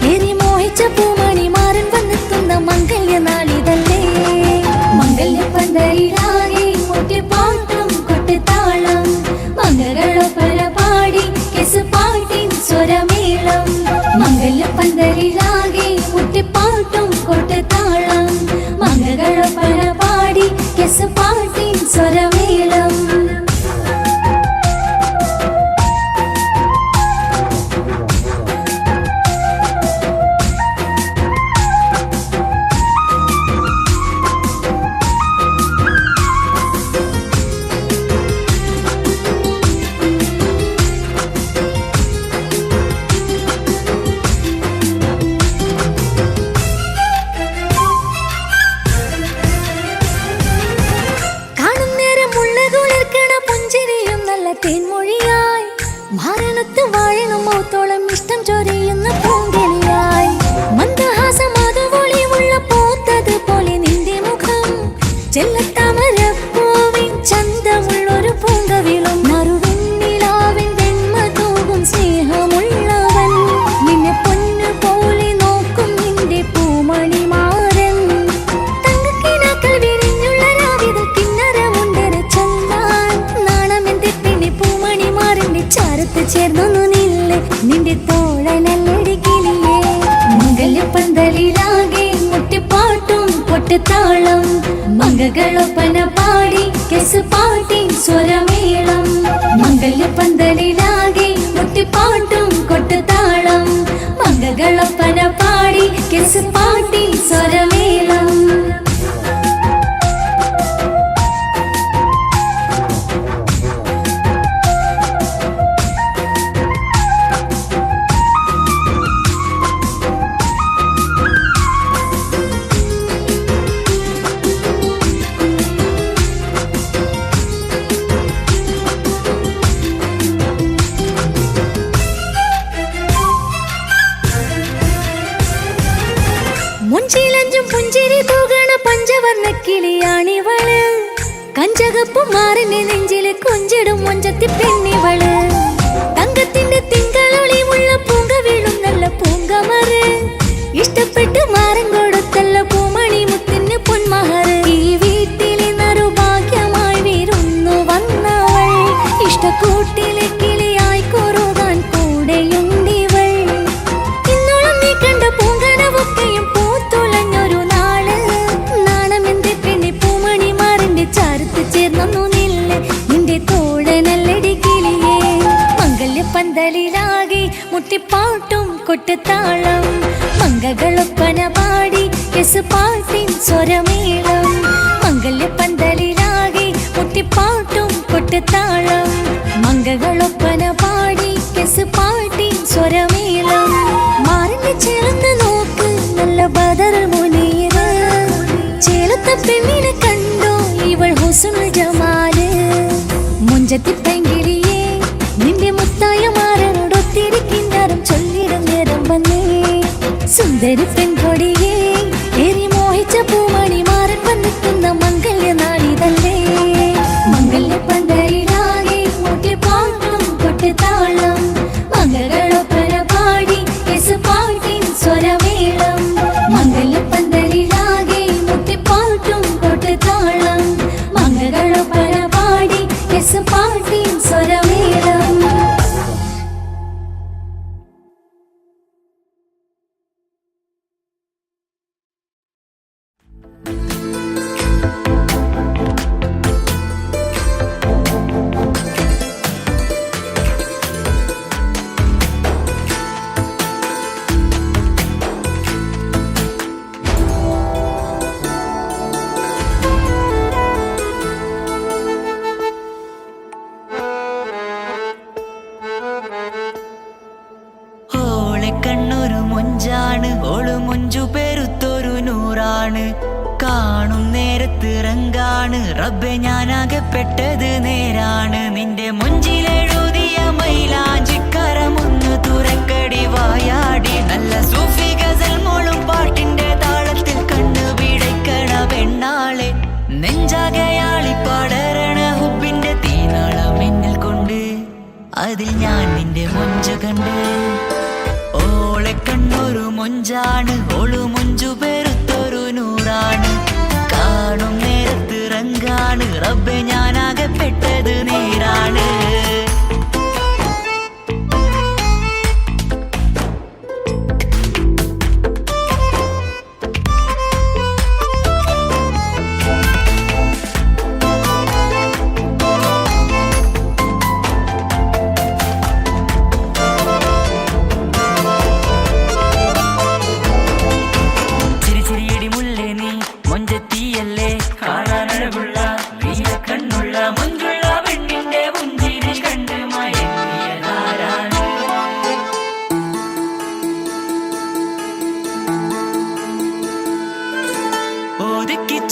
ഏറി മോഹിച്ച പൂമണി മാറൻ വന്നെത്തുന്ന മംഗല്യ നാളിതല്ലേ മംഗല്യപ്പന്തലിലാകെ മുട്ടിപ്പാട്ടും കൊട്ടുതാളം മംഗളൊപ്പന പാടി കെസുപാട്ടിൻ സ്വരമേളം മംഗല്യപ്പന്തലിലാകെ മുട്ടിപ്പാട്ടും കൊട്ടുതാളം മംഗളൊപ്പന പാടി കെസുപാട്ടിൻ സ്വരമേളം തേൻമൊഴിയായി മാരണത്ത് വാഴണം മൗത്തോളം ഇഷ്ടം ചൊരിയുന്ന പൂങ്കിളിയായി മന്ദഹാസം അതുപൊളിയുള്ള പൂത്തത് പോലെ നിന്റെ മുഖം ചെല്ലത്താമരപ്പൂവിൻ ചന്തമുള്ളൊരു പൂങ്കവിളും നറുവെണ്ണിലാവിൻ വെണ്മ തൂകും സ്നേഹമുള്ളവൻ നിന്നെ പൊന്നു പോലെ നോക്കും നിന്റെ പൂമണി മാറൻ തങ്കക്കിനാക്കൾ വിരിഞ്ഞുള്ള രാവിതൽ കിന്നരമുണ്ടന് ചൊല്ലാൻ നാണമെന്റെ പൂമണി മാറിന്റെ ചാരത്ത് ചേർന്നു നില്ലേ നിന്റെ തോഴനല്ലടിക്കില്ലേ മംഗല്യപ്പന്തലിലാകെ മുട്ടിപ്പാട്ടും കൊട്ടുതാളം മംഗളൊപ്പന പാടി കെസുപാട്ടിൻ സ്വരമേളം മംഗല്യപ്പന്തലിലാകെ മുട്ടിപ്പാട്ടും കൊട്ടുതാളം മംഗളൊപ്പന പാടി കെസുപാട്ടിൻ സ്വരമേളം മുഞ്ചിലഞ്ചും പുഞ്ചിരി തൂകണ പഞ്ചവർണ്ണ കിളിയാണിവള് കഞ്ചകപ്പു മാറിന്റെ നെഞ്ചില് കൊഞ്ചിടും മൊഞ്ചത്തി പെണ്ണിവള് തങ്കത്തിന്റെ തിങ്കളൊളിമുള്ള പൂങ്ക വീഴും നല്ല പൂങ്കമറ് ഇഷ്ടപ്പെട്ട് മാറൻ കൊടുത്തല്ല പൂമണി മുത്തിന് പൊന്മഹറ് ഈ വീട്ടിലെ നറുഭാഗ്യമായി വീരുന്നു വന്നവൾ ഇഷ്ടക്കൂട്ടിലെ കിളിയായി കൊറുകാൻ കൂടെയുണ്ടിവൾ ഇന്നോളം നീ കണ്ട പൂങ്കനവൊക്കെയും പൂത്തുലഞ്ഞൊരു നാള് നാണമെന്റെ പെണ്ണി പൂമണി മാറിന്റെ ചാരത്ത് ചേർന്നു നില്ലേ നിന്റെ തോഴനല്ലടി കിളിയേ മംഗല്യപ്പന്തലിലാകെ മുട്ടിപ്പാട്ടും കൊട്ടുതാളം മംഗളൊപ്പന പാടി കെസുപാട്ടിൻ സ്വരമേളം മംഗല്യപ്പന്തലിലാകെ മുട്ടിപ്പാട്ടും കൊട്ടുതാളം മംഗളൊപ്പന പാടി എസ് പാട്ടിൻ സ്വരമേളം മാറിന്റെ ചേർന്ന് നോക്ക് നല്ല ബദർ മുനീറ് ചേലത്തെ പെണ്ണിനെ കണ്ടോ ഇവൾ ഹുസ്നുൽ ജമാല് മുഞ്ചത്തി പെങ്കിളിയേ നിന്റെ മുത്തായ മാറനോടൊത്തിരിക്കിന്നാരം ചൊല്ലിടും നേരം വന്നേ സുന്ദരി പെൺകൊടിയേ ഏറി മോഹിച്ച പൂമണി മാറൻ വന്നെത്തുന്ന മംഗല്യ നാളിതല്ലേ മംഗല്യ പന്തലിലാകെ മുട്ടിപ്പാട്ടും കൊട്ടുതാളം മംഗളൊപ്പന പാടി എസ് പാട്ടിൻ സ്വരമേളം മംഗല്യ പന്തലിലാകെ മുട്ടിപ്പാട്ടും കൊട്ടുതാളം മംഗളൊപ്പന പാടി എസ് പാട്ടിൻ സ്വരമേളം. കണ്ണൊരു മൊഞ്ചാണ് ഓള് മൊഞ്ചു പെരുത്തൊരു നൂറാണ് കാണും നേരത്ത് റങ്കാണ് റബ്ബെ ഞാനാകപ്പെട്ടത് നേരാണ് നിന്റെ മൊഞ്ചിലെഴുതിയ മൈലാഞ്ചിക്കരമൊന്ന് തുറക്കടി വായാടി നല്ല സൂഫി ഗസൽ മോളും പാട്ടിന്റെ താളത്തിൽ കണ്ണു പിടയ്ക്കണ പെണ്ണാളെ നെഞ്ചാകയാളി പടരണ ഹുബിന്റെ തീനാളം എന്നിൽ കൊണ്ട് അതിൽ ഞാൻ നിന്റെ മൊഞ്ചു കണ്ട് ഓളെ കണ്ണൊരു മൊഞ്ചാണ് ഓളു മൊഞ്ചു പെരുത്തൊരു നൂറാണ് കാണും നേരത്ത് റങ്കാണ് റബ്ബെ ഞാനാകപ്പെട്ടത് നേരാണ്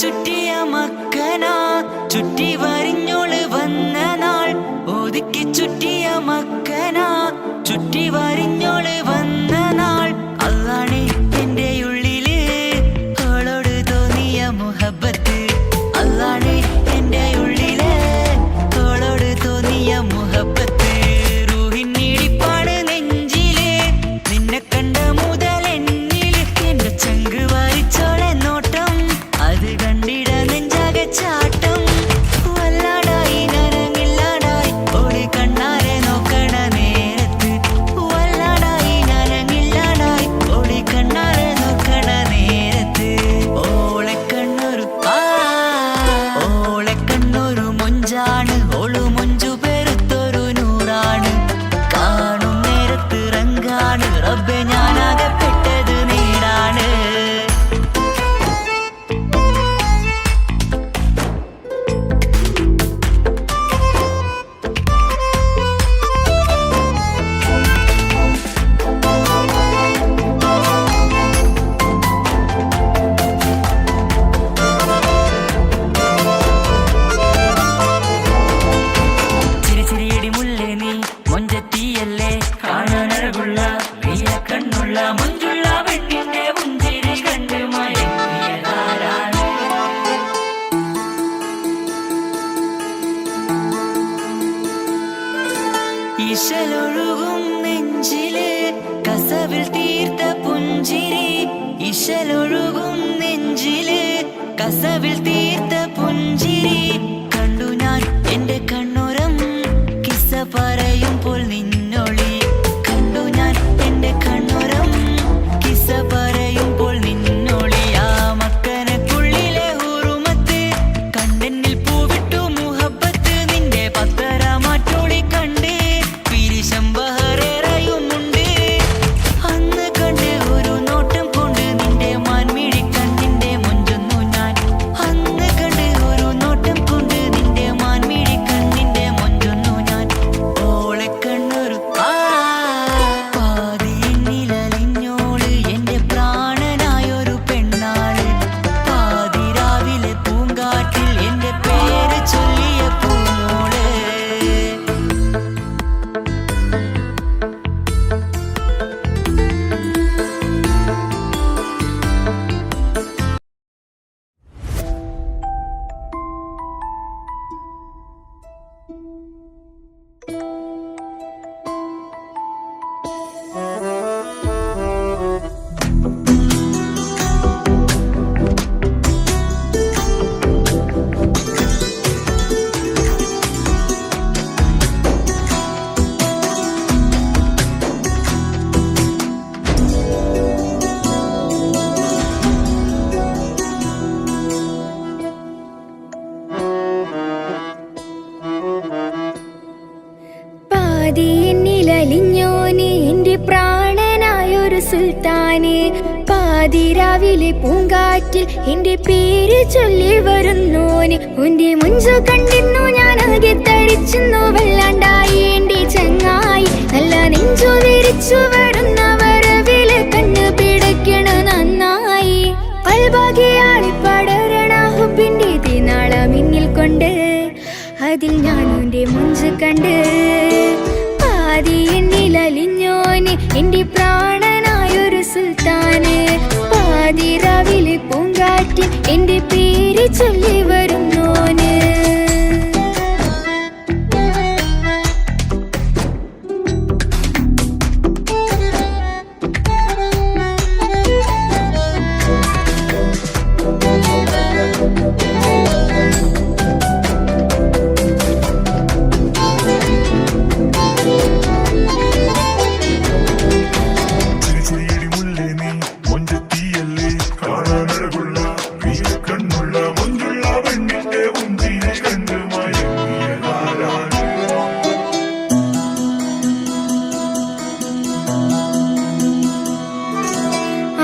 ചുറ്റിയ മക്കന ചുറ്റി വരിഞ്ഞോള് വന്ന നാൾ ഒതുക്കി ചുറ്റിയ മക്കന ചുറ്റി വരിഞ്ഞോള് വന്ന നാൾ അതാണ് എന്റെ ഉള്ളില് അവളോട് തോന്നിയ മുഹബത്ത് അതാണ് എന്റെ ഉള്ളില് അവളോട് തോന്നിയ മുഹബത്ത് റൂഹിന്നിടിപ്പാണ് നെഞ്ചില് നിന്നെ കണ്ട മുതൽ എന്നില് എന്റെ ചങ്ക് വാരിച്ചോളെ നോട്ടം അത് കണ്ടിട നെഞ്ചാകെ ചാട്ടം വല്ലാടായി നനങ്ങില്ലാടായി ഓടി കണ്ണാരെ നോക്കണ നേരത്ത് വല്ലാടായി നനങ്ങില്ലാടായി ഓടി കണ്ണാരെ നോക്കണ നേരത്ത് ഓളെ കണ്ണൊരു മൊഞ്ചാണ് ഓളു മൊഞ്ചു പെരുത്തൊരു നൂറാണ് കാണും നേരത്ത് റങ്കാണ് റബ്ബെ ഞാനാകപ്പെട്ടത് നേരാണ് ഇശലൊഴുകും നെഞ്ചിലെ കസവിൽ തീർത്ത പുഞ്ചിരി ഇശലൊഴുകും നെഞ്ചിലെ കസവിൽ തീർത്ത പുഞ്ചിരി കണ്ടു ഞാൻ എന്റെ കണ്ണുരം കിസ്സ പറയുമ്പോൾ നിന്നൊളി കണ്ടു ഞാൻ എന്റെ കണ്ണുരം കിസ്സ പറയുമ്പോൾ നിന്നൊളി ആ മക്കനക്കുള്ളിലെ ഹുറുമത്ത് കണ്ടെന്നിൽ പൂവിട്ടു മുഹബത്ത് നിന്റെ പത്തര മാറ്റോളി കണ്ട് ശമ്പഹറേറയുമുണ്ട് അന്ന് കണ്ട് ഒരു നോട്ടം കൊണ്ട് നിന്റെ മാൻമിഴി കണ്ണിന്റെ മുഞ്ചൊന്നു ഞാൻ അന്ന് കണ്ട് ഒരു നോട്ടം കൊണ്ട് പാതി എന്നിലലിഞ്ഞോന് എന്റെ പ്രാണനായൊരു സുൽത്താന് പാതിരാവിലെ പൂങ്കാറ്റിൽ എന്റെ പേര് ചൊല്ലി വരുന്നോന് ഉന്റെ മുഞ്ചു കണ്ടിരുന്നു ഞാൻ ആകെ തരിച്ചു വല്ലാണ്ടായി എന്റെ ചങ്ങായി നല്ല നെഞ്ചു വിരിച്ചു വരുന്ന വരവില് കണ്ണു പിടയ്ക്കണ നന്നായി അൽഭാഗ്യാളി പടരണ ഹുബിന്റെ തിനാള മിന്നിൽ കൊണ്ട് അതിൽ ഞാനുന്റെ മുഞ്ചു കണ്ട് പാതി എന്നിലലിഞ്ഞോന് എന്റെ പ്രാണനായൊരു സുൽത്താന് പാതിരാവിലെ പൂങ്കാറ്റിൽ എന്റെ പേര് ചൊല്ലി വരുന്നോന്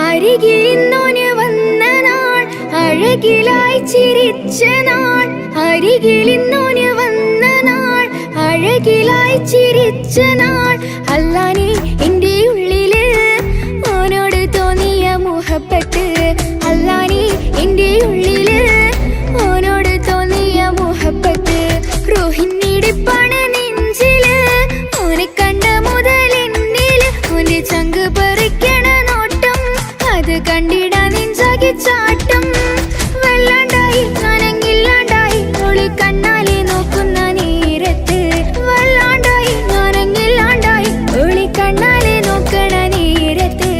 അരികിലിന്നോന് വന്ന നാൾ അഴകിലായി ചിരിച്ച നാൾ അരികിലിന്നോന് വന്ന നാൾ അഴകിലായി ചിരിച്ച നാൾ അല്ലാനെ എന്റെ ഉള്ളില് ഓനോട് തോന്നിയ മുഹബത്ത് അല്ലാനെ എന്റെ ഉള്ളില് ഓനോട് തോന്നിയ മുഹബത്ത് റോഹിണിടിപ്പാണ് നെഞ്ചില് ഓനെ കണ്ട മുതൽ എന്നില് ഓന്റെ ചങ്ക് പറിക്കണ നോട്ടം അത് കണ്ടിട നെഞ്ചാകി ചാട്ടം വല്ലാണ്ടായി ഞാനങ്ങില്ലാണ്ടായി ഒളി കണ്ണാലെ നോക്കുന്ന നേരത്ത് വല്ലാണ്ടായി ഞാനങ്ങില്ലാണ്ടായി ഒളി കണ്ണാലെ നോക്കണ നേരത്ത്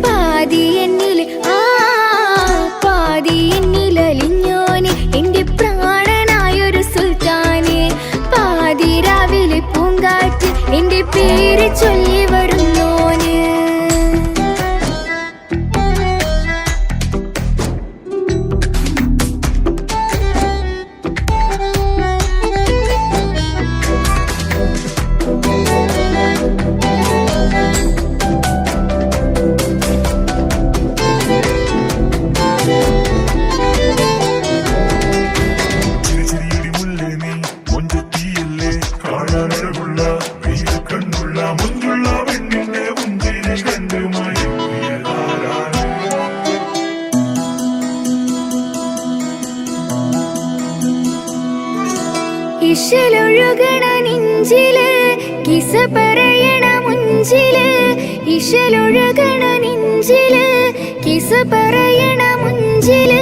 പാതി എന്നില് പാതി എന്നിലലിഞ്ഞോന് എന്റെ പ്രാണനായൊരു സുൽത്താന് പാതിരാവിലെ പൂങ്കാറ്റ് എന്റെ പേര് ചൊല്ലി വരുന്നോന് ഇശലൊഴുകണ നെഞ്ചില് കിസ പറയണ മുഞ്ചില് ഇശലൊഴുകണ നെഞ്ചില് കിസ പറയണ മുഞ്ചില്